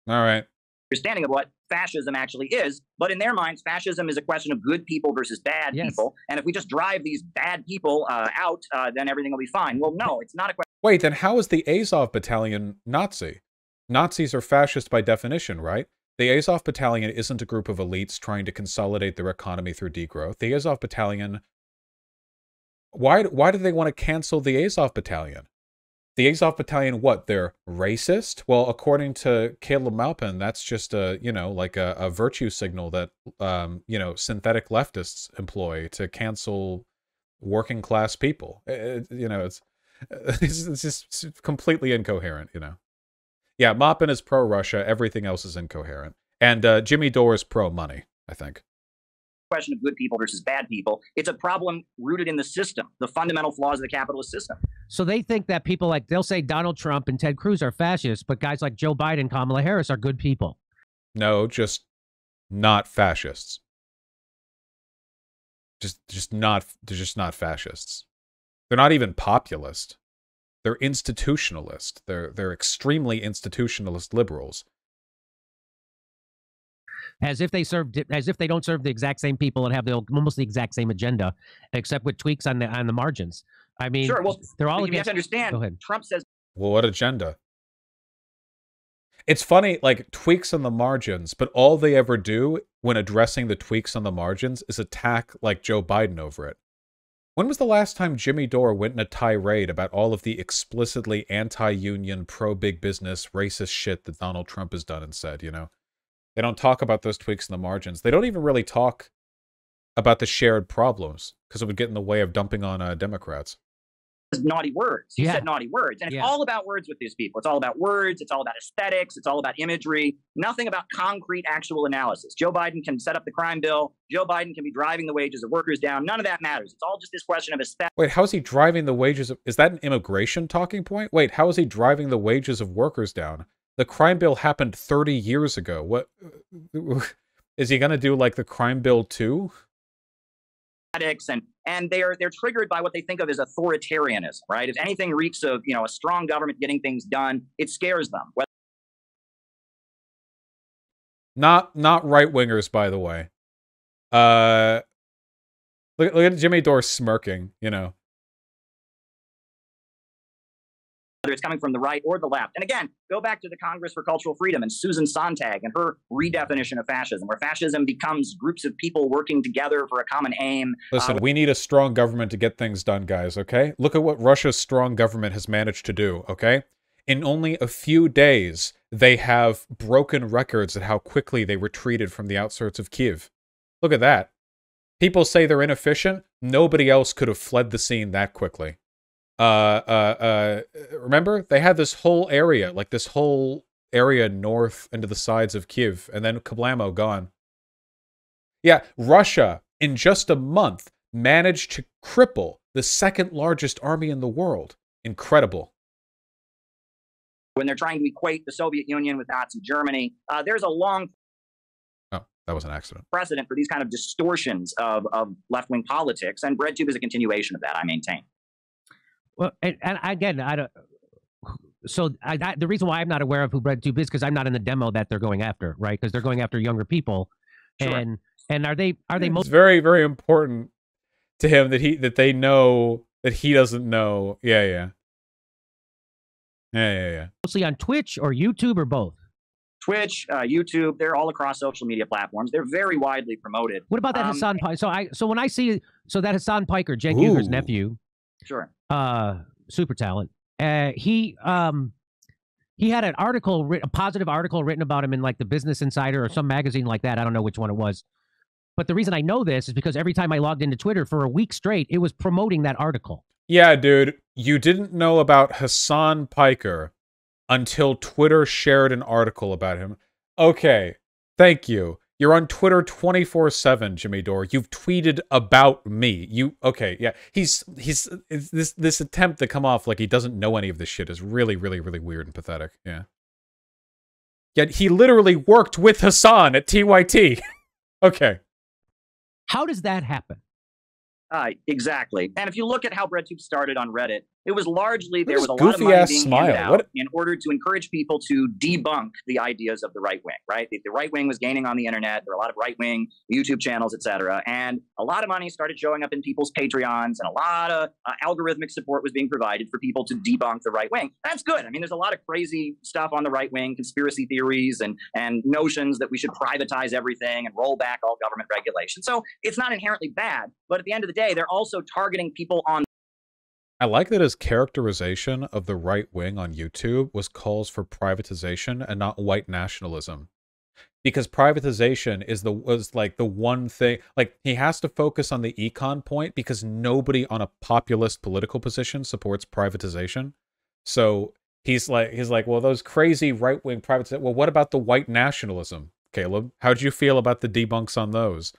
All right. Understanding of what fascism actually is, but in their minds, fascism is a question of good people versus bad people. And if we just drive these bad people out, then everything will be fine. Well, no, it's not a question. Wait, then how is the Azov Battalion Nazi? Nazis are fascist by definition, right? The Azov Battalion isn't a group of elites trying to consolidate their economy through degrowth. The Azov Battalion... Why do they want to cancel the Azov Battalion? The Azov Battalion, what? They're racist? Well, according to Caleb Maupin, that's just a virtue signal that, synthetic leftists employ to cancel working class people. It's just completely incoherent, Yeah, Moppin is pro-Russia. Everything else is incoherent. And Jimmy Dore is pro-money, I think. Question of good people versus bad people. It's a problem rooted in the system, the fundamental flaws of the capitalist system. So they think that people they'll say Donald Trump and Ted Cruz are fascists, but guys like Joe Biden, Kamala Harris are good people. No, just not fascists. They're just not fascists. They're not even populist. They're institutionalist. They're extremely institutionalist liberals. As if they don't serve the exact same people and have almost the exact same agenda, except with tweaks on the margins. I mean, sure. Well, they're all. You have to understand. Go ahead. Trump says. Well, what agenda? It's funny, like, tweaks on the margins, but all they ever do when addressing the tweaks on the margins is attack, like, Joe Biden over it. When was the last time Jimmy Dore went in a tirade about all of the explicitly anti-union, pro-big business, racist shit that Donald Trump has done and said, you know? They don't talk about those tweaks in the margins. They don't even really talk about the shared problems, because it would get in the way of dumping on Democrats. Naughty words. He Yeah. said naughty words. And it's all about words with these people. It's all about words. It's all about aesthetics. It's all about imagery. Nothing about concrete, actual analysis. Joe Biden can set up the crime bill. Joe Biden can be driving the wages of workers down. None of that matters. It's all just this question of aesthetics. Wait, how is he driving the wages of... Is that an immigration talking point? Wait, how is he driving the wages of workers down? The crime bill happened 30 years ago. What... Is he going to do, like, the crime bill too? And they're triggered by what they think of as authoritarianism, right? If anything reeks of, you know, a strong government getting things done, it scares them. Not right-wingers, by the way. Look at Jimmy Dore smirking, you know. Whether it's coming from the right or the left. And again, go back to the Congress for Cultural Freedom and Susan Sontag and her redefinition of fascism, where fascism becomes groups of people working together for a common aim. Listen, we need a strong government to get things done, guys, okay? Look at what Russia's strong government has managed to do, okay? In only a few days, they have broken records at how quickly they retreated from the outskirts of Kyiv. Look at that. People say they're inefficient. Nobody else could have fled the scene that quickly. Remember? They had this whole area, like this whole area north into the sides of Kyiv, and then kablamo, gone. Yeah, Russia, in just a month, managed to cripple the second largest army in the world. Incredible. When they're trying to equate the Soviet Union with Nazi Germany, there's a long... Oh, that was an accident. ...precedent for these kind of distortions of left-wing politics, and Breadtube is a continuation of that, I maintain. Well, and again, I don't. So the reason why I'm not aware of who Breadtube is because I'm not in the demo that they're going after, right? Because they're going after younger people, Sure. and are they It's very, very important to him that they know that he doesn't know. Yeah. mostly on Twitch or YouTube or both? Twitch, YouTube, they're all across social media platforms. They're very widely promoted. What about that Hassan Pike? So when I see that Hassan Piker, Cenk Uyghur's nephew, sure, super talent. He had an article, a positive article written about him in like the Business Insider or some magazine like that. I don't know which one it was. But the reason I know this is because every time I logged into Twitter for a week straight, it was promoting that article. Yeah, dude. You didn't know about Hassan Piker until Twitter shared an article about him. Okay, thank you. You're on Twitter 24/7, Jimmy Dore. You've tweeted about me. Okay, yeah. This attempt to come off like he doesn't know any of this shit is really, really, really weird and pathetic. Yeah. Yet he literally worked with Hassan at TYT. Okay. How does that happen? Exactly. And if you look at how Breadtube started on Reddit, it was largely there was a lot of goofy money ass being smile. handed out What? in order to encourage people to debunk the ideas of the right wing, right? The right wing was gaining on the internet. There were a lot of right wing YouTube channels, etc. And a lot of money started showing up in people's Patreons, and a lot of algorithmic support was being provided for people to debunk the right wing. That's good. I mean, there's a lot of crazy stuff on the right wing, conspiracy theories and notions that we should privatize everything and roll back all government regulation. So it's not inherently bad, but at the end of the day, they're also targeting people on. I like that his characterization of the right wing on YouTube was calls for privatization and not white nationalism. Because privatization was like the one thing, like he has to focus on the econ point because nobody on a populist political position supports privatization. So he's like, well, those crazy right wing privatization. Well, what about the white nationalism, Caleb? How'd you feel about the debunks on those?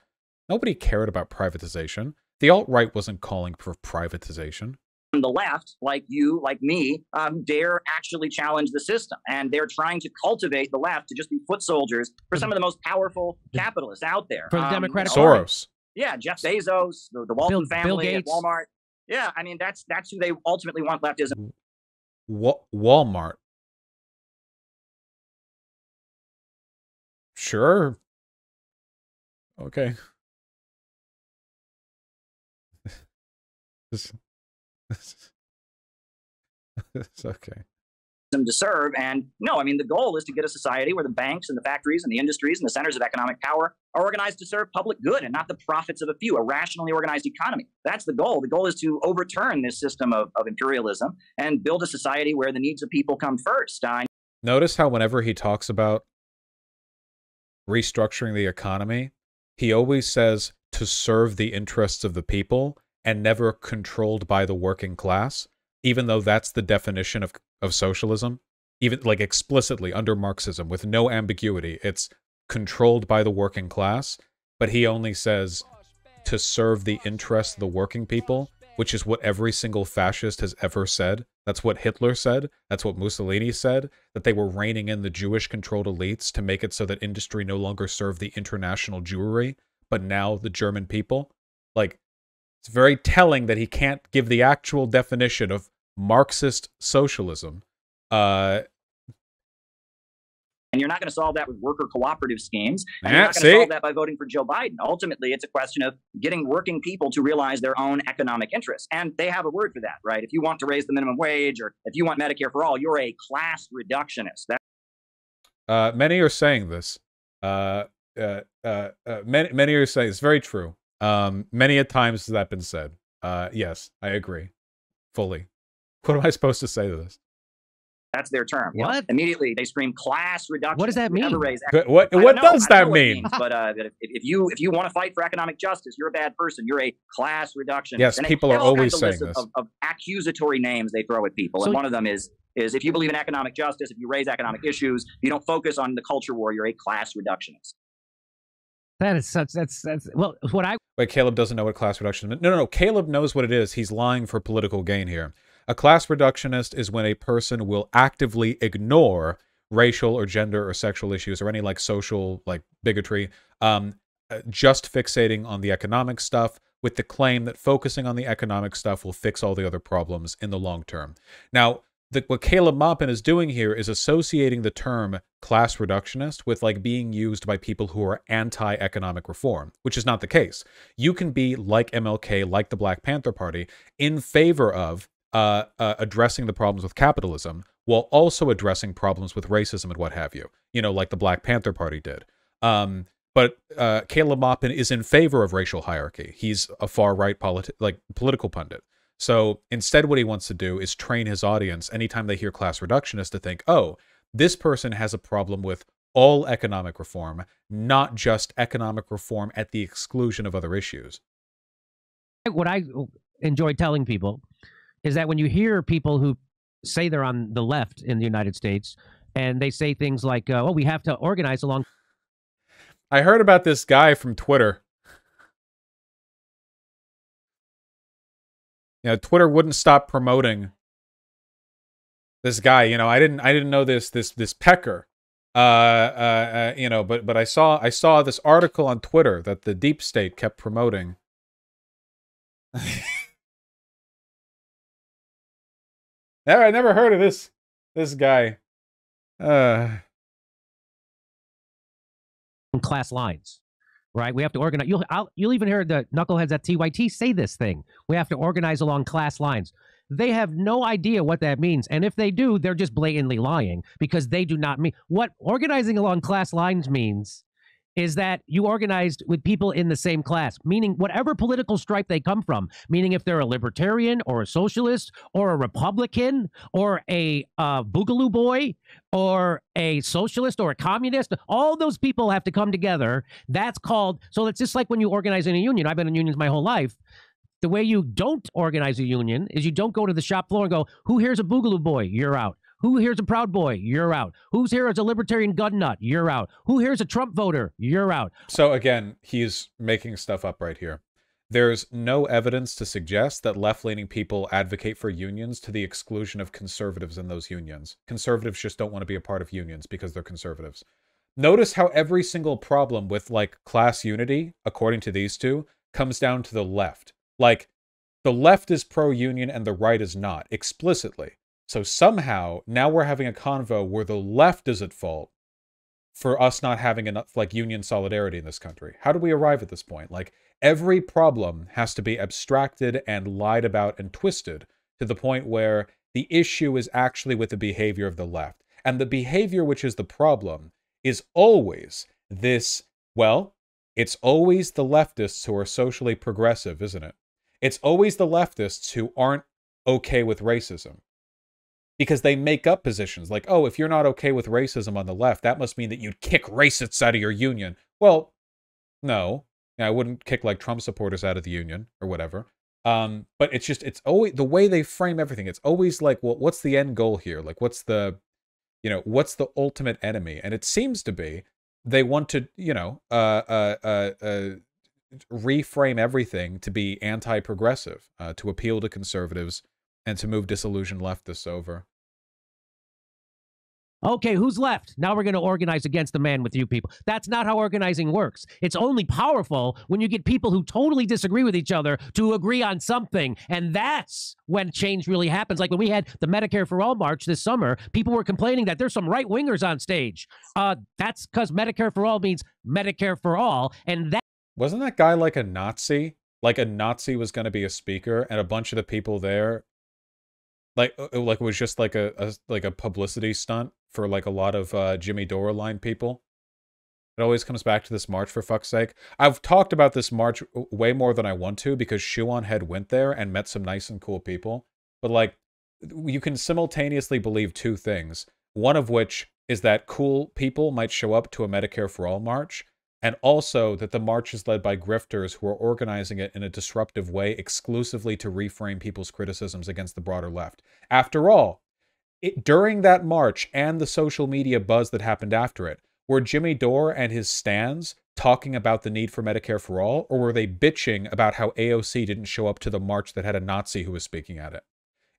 Nobody cared about privatization. The alt-right wasn't calling for privatization. The left, like you, like me, dare actually challenge the system. And they're trying to cultivate the left to just be foot soldiers for some of the most powerful capitalists out there. For the Democratic Soros. Yeah, Jeff Bezos, the Walton family Bill at Walmart. Yeah, I mean, that's who they ultimately want leftism. Walmart. Sure. Okay. It's okay. to serve. And no, I mean, the goal is to get a society where the banks and the factories and the industries and the centers of economic power are organized to serve public good and not the profits of a few, a rationally organized economy. That's the goal. The goal is to overturn this system of imperialism and build a society where the needs of people come first. Notice how whenever he talks about restructuring the economy, he always says to serve the interests of the people and never controlled by the working class, even though that's the definition of socialism, even like explicitly under Marxism with no ambiguity. It's controlled by the working class, but he only says to serve the interests of the working people, which is what every single fascist has ever said. That's what Hitler said. That's what Mussolini said, that they were reining in the Jewish-controlled elites to make it so that industry no longer served the international Jewry, but now the German people. Like, it's very telling that he can't give the actual definition of Marxist socialism. And you're not going to solve that with worker cooperative schemes. And you're not going to solve that by voting for Joe Biden. Ultimately, it's a question of getting working people to realize their own economic interests. And they have a word for that, right? If you want to raise the minimum wage or if you want Medicare for all, you're a class reductionist. Many are saying this. Many are saying it's very true. Many a times has that been said. Yes, I agree. Fully. What am I supposed to say to this? That's their term. What? You know, immediately they scream class reduction. What does that mean? What does that mean? But if you want to fight for economic justice, you're a bad person. You're a class reductionist. Yes, and people are always saying this. Of accusatory names they throw at people, and one of them is if you believe in economic justice, if you raise economic issues, you don't focus on the culture war. You're a class reductionist. That is such. That's well. What I wait. Caleb doesn't know what class reduction is. No. Caleb knows what it is. He's lying for political gain here. A class reductionist is when a person will actively ignore racial or gender or sexual issues or any like social like bigotry, just fixating on the economic stuff with the claim that focusing on the economic stuff will fix all the other problems in the long term. Now, what Caleb Maupin is doing here is associating the term class reductionist with like being used by people who are anti-economic reform, which is not the case. You can be like MLK, like the Black Panther Party, in favor of addressing the problems with capitalism while also addressing problems with racism and what have you, like the Black Panther Party did. But Caleb Maupin is in favor of racial hierarchy. He's a far-right political pundit. So instead what he wants to do is train his audience anytime they hear class reductionist to think, oh, this person has a problem with all economic reform, not just economic reform at the exclusion of other issues. What I enjoy telling people is that when you hear people who say they're on the left in the United States, and they say things like, well, we have to organize along. I heard about this guy from Twitter. Twitter wouldn't stop promoting this guy. I didn't know this pecker. But I saw this article on Twitter that the deep state kept promoting. I never heard of this guy. Class lines, right? We have to organize. You'll even hear the knuckleheads at TYT say this thing. We have to organize along class lines. They have no idea what that means. And if they do, they're just blatantly lying because they do not mean what organizing along class lines means. Is that you organized with people in the same class, meaning whatever political stripe they come from, meaning if they're a libertarian or a socialist or a Republican or a boogaloo boy or a socialist or a communist, all those people have to come together. That's called, so it's just like when you organize in a union. I've been in unions my whole life. The way you don't organize a union is you don't go to the shop floor and go, who here's a boogaloo boy? You're out. Who here's a Proud Boy? You're out. Who's here as a libertarian gun nut? You're out. Who here's a Trump voter? You're out. So again, he's making stuff up right here. There's no evidence to suggest that left-leaning people advocate for unions to the exclusion of conservatives in those unions. Conservatives just don't want to be a part of unions because they're conservatives. Notice how every single problem with like class unity, according to these two, comes down to the left. Like the left is pro-union and the right is not, explicitly. So somehow, now we're having a convo where the left is at fault for us not having enough, like, union solidarity in this country. How do we arrive at this point? Like, every problem has to be abstracted and lied about and twisted to the point where The issue is actually with the behavior of the left. And the behavior which is the problem is always this, well, it's always the leftists who are socially progressive, isn't it? It's always the leftists who aren't okay with racism. Because they make up positions like, oh, if you're not okay with racism on the left, that must mean that you'd kick racists out of your union. Well, no. I wouldn't kick like Trump supporters out of the union or whatever. But it's just, it's always the way they frame everything. It's always like, well, what's the end goal here? Like, what's the, you know, what's the ultimate enemy? And it seems to be they want to, you know, reframe everything to be anti-progressive, to appeal to conservatives and to move disillusioned leftists over. Okay, who's left? Now we're going to organize against the man with you people. That's not how organizing works. It's only powerful when you get people who totally disagree with each other to agree on something. And that's when change really happens. Like when we had the Medicare for All march this summer, people were complaining that there's some right-wingers on stage. That's because Medicare for All means Medicare for all. And that wasn't that guy like a Nazi? Like a Nazi was going to be a speaker and a bunch of the people there like it was just like a publicity stunt for like a lot of Jimmy Dore line people. It always comes back to this march, for fuck's sake. I've talked about this march way more than I want to because Shoe on Head went there and met some nice and cool people. But like, you can simultaneously believe two things. One of which is that cool people might show up to a Medicare for All march, and also that the march is led by grifters who are organizing it in a disruptive way exclusively to reframe people's criticisms against the broader left. After all, during that march and the social media buzz that happened after it, were Jimmy Dore and his stands talking about the need for Medicare for All, or were they bitching about how AOC didn't show up to the march that had a Nazi who was speaking at it?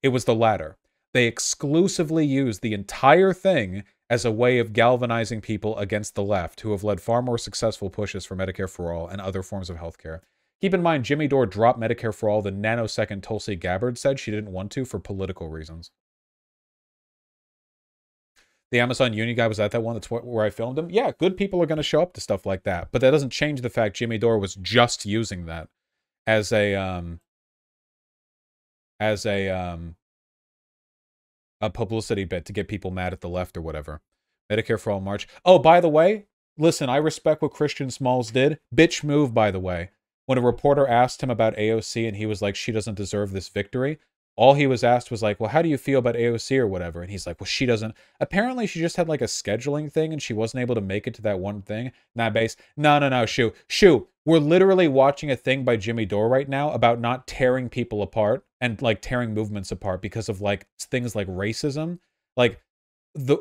It was the latter. They exclusively used the entire thing as a way of galvanizing people against the left, who have led far more successful pushes for Medicare for All and other forms of healthcare. Keep in mind, Jimmy Dore dropped Medicare for All the nanosecond Tulsi Gabbard said she didn't want to for political reasons. The Amazon Union guy was at that one. That's where I filmed him. Yeah, good people are going to show up to stuff like that. But that doesn't change the fact Jimmy Dore was just using that as a publicity bit to get people mad at the left or whatever. Medicare for All march. Oh, by the way, listen, I respect what Christian Smalls did. Bitch move, by the way. When a reporter asked him about AOC and he was like, she doesn't deserve this victory, all he was asked was like, well, how do you feel about AOC or whatever? And he's like, well, she doesn't. Apparently, she just had like a scheduling thing and she wasn't able to make it to that one thing. Nah, base. No, Shoo. We're literally watching a thing by Jimmy Dore right now about not tearing people apart and like tearing movements apart because of like things like racism. Like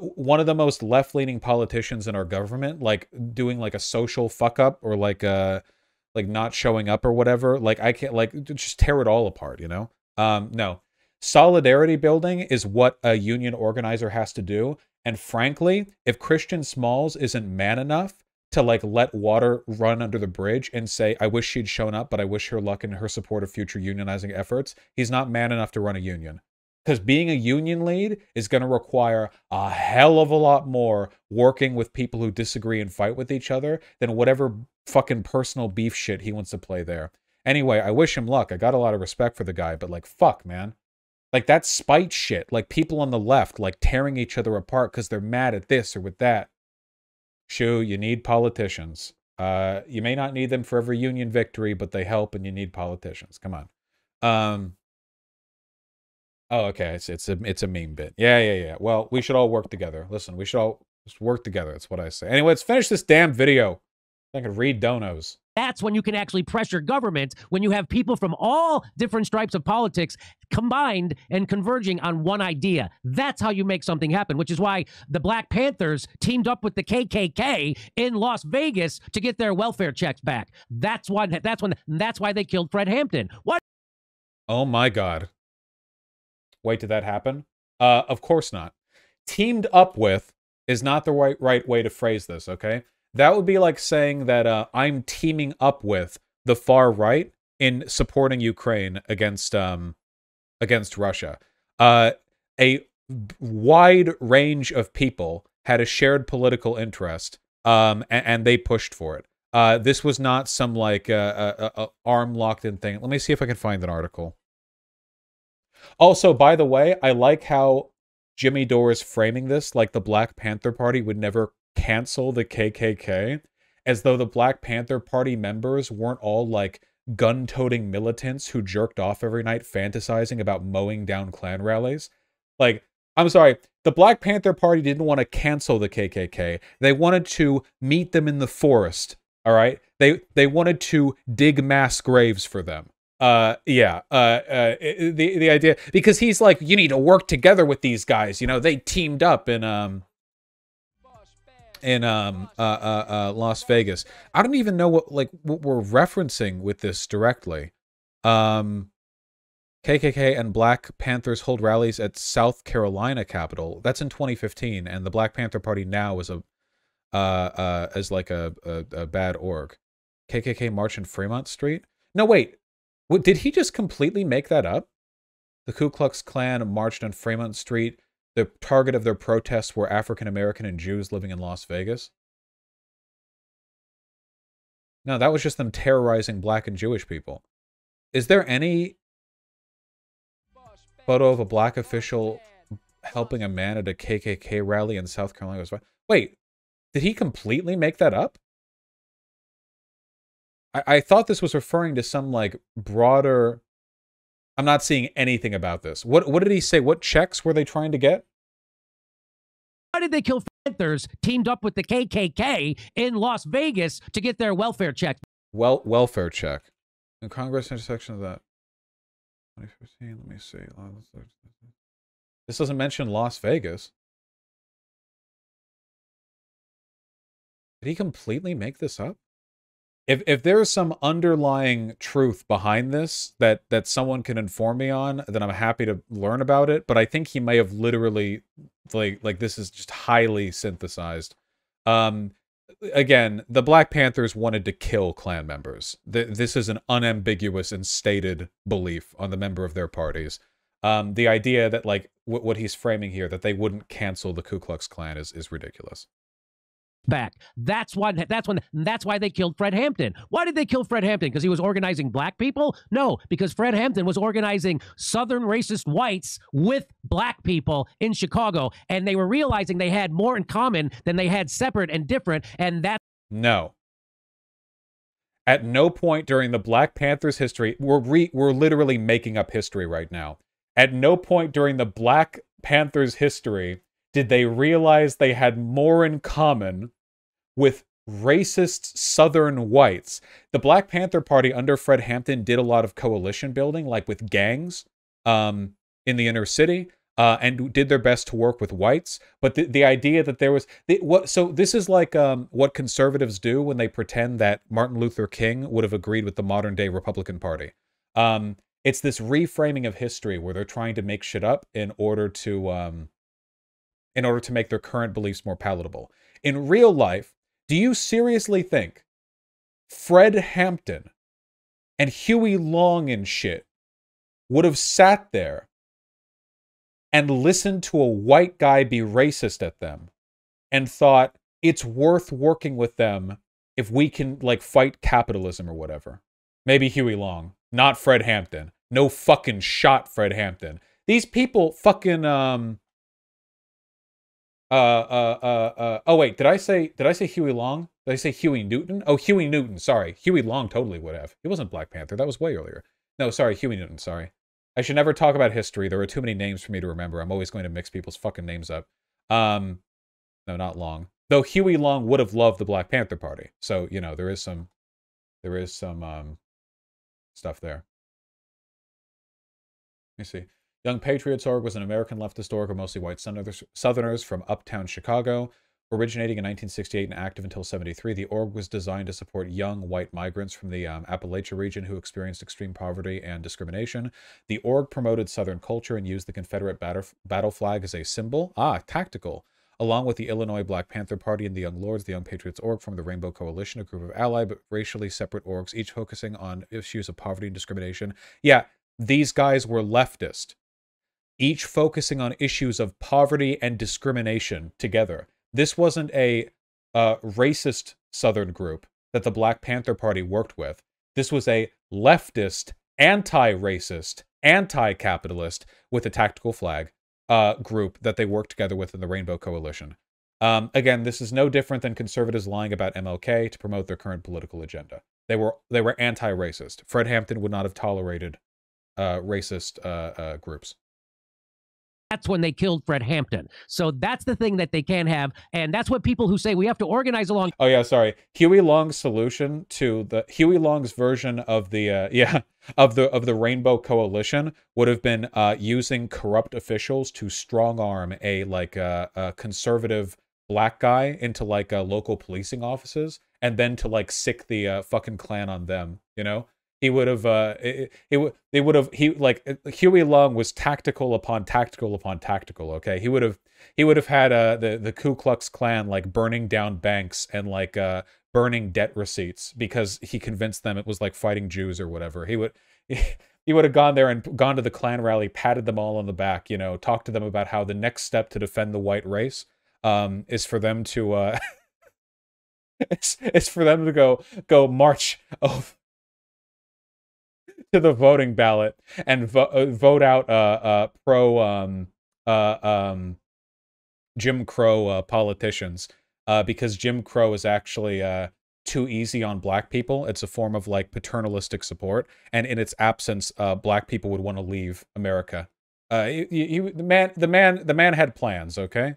one of the most left-leaning politicians in our government, like doing like a social fuck up or like not showing up or whatever. Like I can't like just tear it all apart, you know? No. Solidarity building is what a union organizer has to do. And frankly, if Christian Smalls isn't man enough to like let water run under the bridge and say, I wish she'd shown up, but I wish her luck in her support of future unionizing efforts, he's not man enough to run a union. Because being a union lead is going to require a hell of a lot more working with people who disagree and fight with each other than whatever fucking personal beef shit he wants to play there. Anyway, I wish him luck. I got a lot of respect for the guy, but like, fuck, man. Like, that's spite shit. Like, people on the left, like, tearing each other apart because they're mad at this or with that. Shoo, you need politicians. You may not need them for every union victory, but they help and you need politicians. Come on. Oh, okay. It's a meme bit. Yeah. Well, we should all work together. Listen, we should all just work together. That's what I say. Anyway, let's finish this damn video. I can read donos. That's when you can actually pressure government, when you have people from all different stripes of politics combined and converging on one idea. That's how you make something happen, which is why the Black Panthers teamed up with the KKK in Las Vegas to get their welfare checks back. That's why they killed Fred Hampton. What? Oh my God. Wait, did that happen? Of course not. Teamed up with is not the right way to phrase this, okay? That would be like saying that I'm teaming up with the far right in supporting Ukraine against Russia. A wide range of people had a shared political interest, and they pushed for it. This was not some like arm locked in thing. Let me see if I can find an article. Also, by the way, I like how Jimmy Dore is framing this like the Black Panther Party would never cancel the KKK, as though the Black Panther Party members weren't all like gun-toting militants who jerked off every night fantasizing about mowing down Klan rallies. Like, I'm sorry, the Black Panther Party didn't want to cancel the KKK. They wanted to meet them in the forest, all right? They wanted to dig mass graves for them. The idea, because he's like, you need to work together with these guys. You know, they teamed up in Las Vegas. I don't even know what we're referencing with this directly. KKK and Black Panthers hold rallies at South Carolina Capitol. That's in 2015, and the Black Panther Party now is a bad org. KKK march in Fremont Street? No, wait. What, did he just completely make that up? The Ku Klux Klan marched on Fremont Street. The target of their protests were African American and Jews living in Las Vegas. No, that was just them terrorizing black and Jewish people. Is there any photo of a black official helping a man at a KKK rally in South Carolina? Wait, did he completely make that up? I thought this was referring to some like broader... I'm not seeing anything about this. What did he say? What checks were they trying to get? Why did they kill Panthers teamed up with the KKK in Las Vegas to get their welfare check? Welfare check. In Congress intersection of that. 2015, let me see. This doesn't mention Las Vegas. Did he completely make this up? If there is some underlying truth behind this that someone can inform me on, then I'm happy to learn about it. But I think he may have literally, like this is just highly synthesized. Again, the Black Panthers wanted to kill Klan members. This is an unambiguous and stated belief on the member of their parties. The idea that like what he's framing here, that they wouldn't cancel the Ku Klux Klan is ridiculous. Back. That's why they killed Fred Hampton. Why did they kill Fred Hampton? Because he was organizing black people? No, because Fred Hampton was organizing Southern racist whites with black people in Chicago, and they were realizing they had more in common than they had separate and different, and that... No. At no point during the Black Panthers' history, we're literally making up history right now. At no point during the Black Panthers' history did they realize they had more in common with racist Southern whites. The Black Panther Party under Fred Hampton did a lot of coalition building, like with gangs in the inner city, and did their best to work with whites. But the idea that there was... So this is like what conservatives do when they pretend that Martin Luther King would have agreed with the modern-day Republican Party. It's this reframing of history where they're trying to make shit up in order to make their current beliefs more palatable. In real life, do you seriously think Fred Hampton and Huey Long and shit would have sat there and listened to a white guy be racist at them and thought it's worth working with them if we can, like, fight capitalism or whatever? Maybe Huey Long, not Fred Hampton. No fucking shot, Fred Hampton. These people fucking, oh wait, did I say Huey Long? Did I say Huey Newton? Oh, Huey Newton, sorry. Huey Long totally would have. He wasn't Black Panther, that was way earlier. No, sorry, Huey Newton, sorry. I should never talk about history. There are too many names for me to remember. I'm always going to mix people's fucking names up. No, not Long. Though Huey Long would have loved the Black Panther Party. So, you know, there is some stuff there. Let me see. Young Patriots Org was an American leftist org of mostly white Southerners from uptown Chicago. Originating in 1968 and active until 73, the org was designed to support young white migrants from the Appalachia region who experienced extreme poverty and discrimination. The org promoted Southern culture and used the Confederate battle flag as a symbol. Tactical. Along with the Illinois Black Panther Party and the Young Lords, the Young Patriots Org formed the Rainbow Coalition, a group of allied but racially separate orgs, each focusing on issues of poverty and discrimination. Yeah, these guys were leftist, each focusing on issues of poverty and discrimination together. This wasn't a racist Southern group that the Black Panther Party worked with. This was a leftist, anti-racist, anti-capitalist with a tactical flag group that they work together with in the Rainbow Coalition. Again, this is no different than conservatives lying about MLK to promote their current political agenda. They were anti-racist. Fred Hampton would not have tolerated racist groups. That's when they killed Fred Hampton. So that's the thing that they can't have, and that's what people who say we have to organize along. Oh yeah, sorry. Huey Long's solution to the Huey Long's version of the of the Rainbow Coalition would have been using corrupt officials to strong arm a conservative black guy into local policing offices, and then to sick the fucking Klan on them. You know. He would have, Huey Long was tactical upon tactical upon tactical, okay? He would have had the Ku Klux Klan burning down banks and burning debt receipts because he convinced them it was like fighting Jews or whatever. He would have gone there and gone to the Klan rally, patted them all on the back, you know, talked to them about how the next step to defend the white race is for them to it's for them to go march over to the voting ballot and vote out pro Jim Crow politicians because Jim Crow is actually too easy on black people. It's a form of paternalistic support, and in its absence, black people would want to leave America. The man had plans. Okay.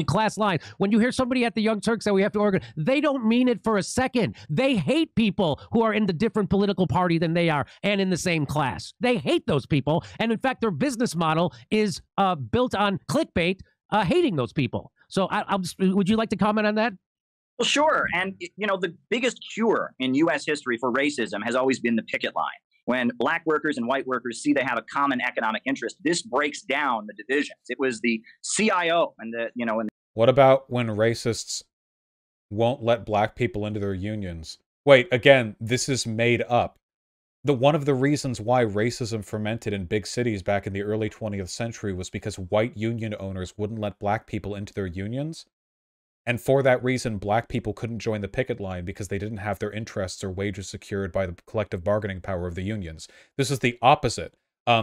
Class line. When you hear somebody at the Young Turks that we have to organize, they don't mean it for a second. They hate people who are in the different political party than they are and in the same class. They hate those people. And in fact, their business model is built on clickbait, hating those people. So would you like to comment on that? Well, sure. And, you know, the biggest cure in U.S. history for racism has always been the picket line. When black workers and white workers see they have a common economic interest, this breaks down the divisions. It was the CIO and what about when racists won't let black people into their unions? Wait, again, this is made up. One of the reasons why racism fermented in big cities back in the early 20th century was because white union owners wouldn't let black people into their unions. And for that reason, black people couldn't join the picket line because they didn't have their interests or wages secured by the collective bargaining power of the unions. This is the opposite.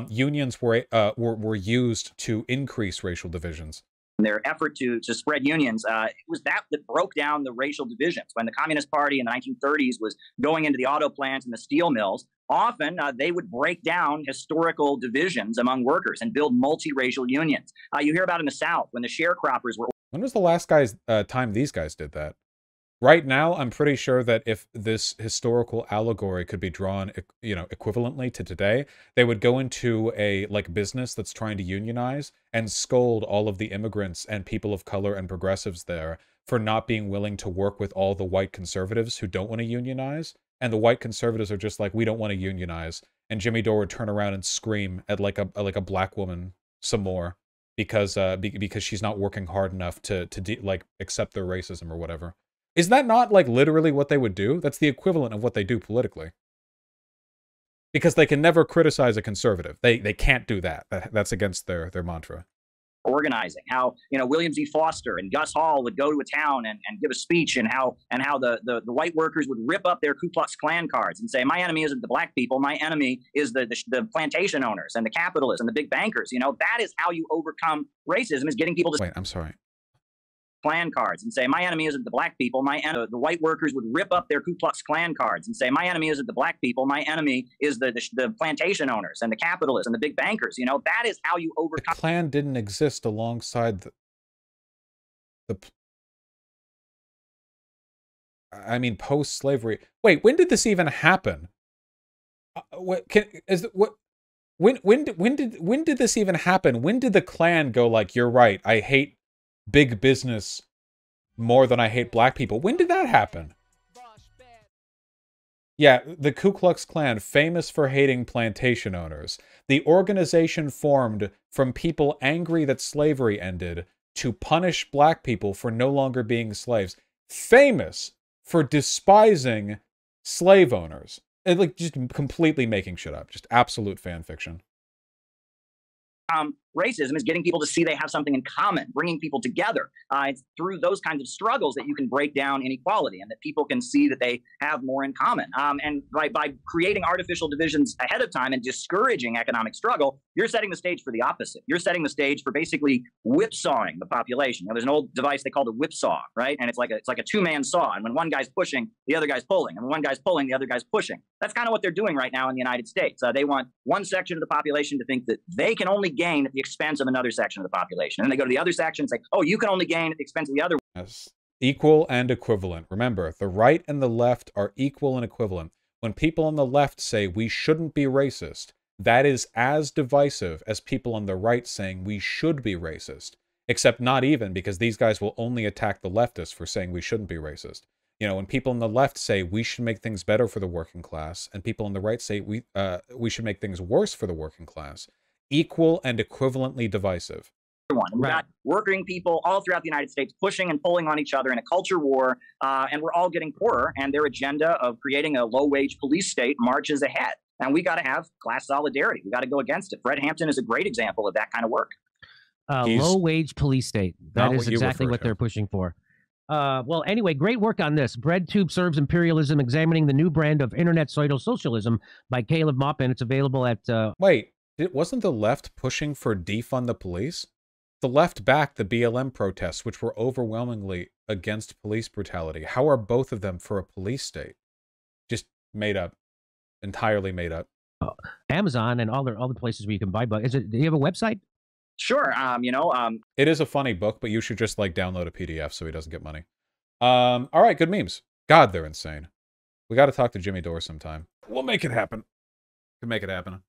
Unions were used to increase racial divisions. Their effort to spread unions, it was that broke down the racial divisions. When the Communist Party in the 1930s was going into the auto plants and the steel mills, often they would break down historical divisions among workers and build multiracial unions. You hear about in the South when the sharecroppers were... When was the last time these guys did that? Right now, I'm pretty sure that if this historical allegory could be drawn, you know, equivalently to today, they would go into a business that's trying to unionize and scold all of the immigrants and people of color and progressives there for not being willing to work with all the white conservatives who don't want to unionize. And the white conservatives are just like, we don't want to unionize. And Jimmy Dore would turn around and scream at a black woman some more because she's not working hard enough to accept their racism or whatever. Is that not literally what they would do? That's the equivalent of what they do politically. Because they can never criticize a conservative. They can't do that. That's against their mantra. Organizing, how, you know, William Z. Foster and Gus Hall would go to a town and give a speech, and how the white workers would rip up their Ku Klux Klan cards and say, my enemy isn't the black people, my enemy is the plantation owners and the capitalists and the big bankers. You know, that is how you overcome racism, is getting people to... Wait, I'm sorry. Klan cards and say, my enemy isn't the black people, the white workers would rip up their Ku Klux Klan cards and say, my enemy isn't the black people, my enemy is the plantation owners and the capitalists and the big bankers. You know, that is how you overcome... The Klan didn't exist alongside post-slavery. Wait, when did this even happen? When did this even happen? When did the Klan go you're right, I hate big business more than I hate black people? When did that happen? Yeah, the Ku Klux Klan, famous for hating plantation owners. The organization formed from people angry that slavery ended to punish black people for no longer being slaves. Famous for despising slave owners. Just completely making shit up. Just absolute fan fiction. overcome racism is getting people to see they have something in common, bringing people together. It's through those kinds of struggles that you can break down inequality and that people can see that they have more in common. And by creating artificial divisions ahead of time and discouraging economic struggle, you're setting the stage for the opposite. You're setting the stage for basically whipsawing the population. You know, there's an old device they call the whipsaw, right? And it's like a two-man saw. And when one guy's pushing, the other guy's pulling. And when one guy's pulling, the other guy's pushing. That's kind of what they're doing right now in the United States. They want one section of the population to think that they can only gain at the expense of another section of the population. And they go to the other section and say, oh, you can only gain at the expense of the other. Yes. Equal and equivalent. Remember, the right and the left are equal and equivalent. When people on the left say we shouldn't be racist, that is as divisive as people on the right saying we should be racist. Except not even, because these guys will only attack the leftists for saying we shouldn't be racist. You know, when people on the left say we should make things better for the working class, and people on the right say we should make things worse for the working class, equal and equivalently divisive. We've got working people all throughout the United States pushing and pulling on each other in a culture war, and we're all getting poorer, and their agenda of creating a low-wage police state marches ahead. And we got to have class solidarity. We got to go against it. Fred Hampton is a great example of that kind of work. Low-wage police state. That is exactly what they're pushing for. Well, anyway, great work on this. Breadtube Serves Imperialism, Examining the New Brand of Internet Socialism by Caleb Maupin. It's available at... Wait, wasn't the left pushing for defund the police? The left backed the BLM protests, which were overwhelmingly against police brutality. How are both of them for a police state? Just made up. Entirely made up. Amazon and all the places where you can buy books. Do you have a website? Sure. It is a funny book, but you should just like download a PDF so he doesn't get money. All right, good memes. God, they're insane. We got to talk to Jimmy Dore sometime. We'll make it happen. Can make it happen.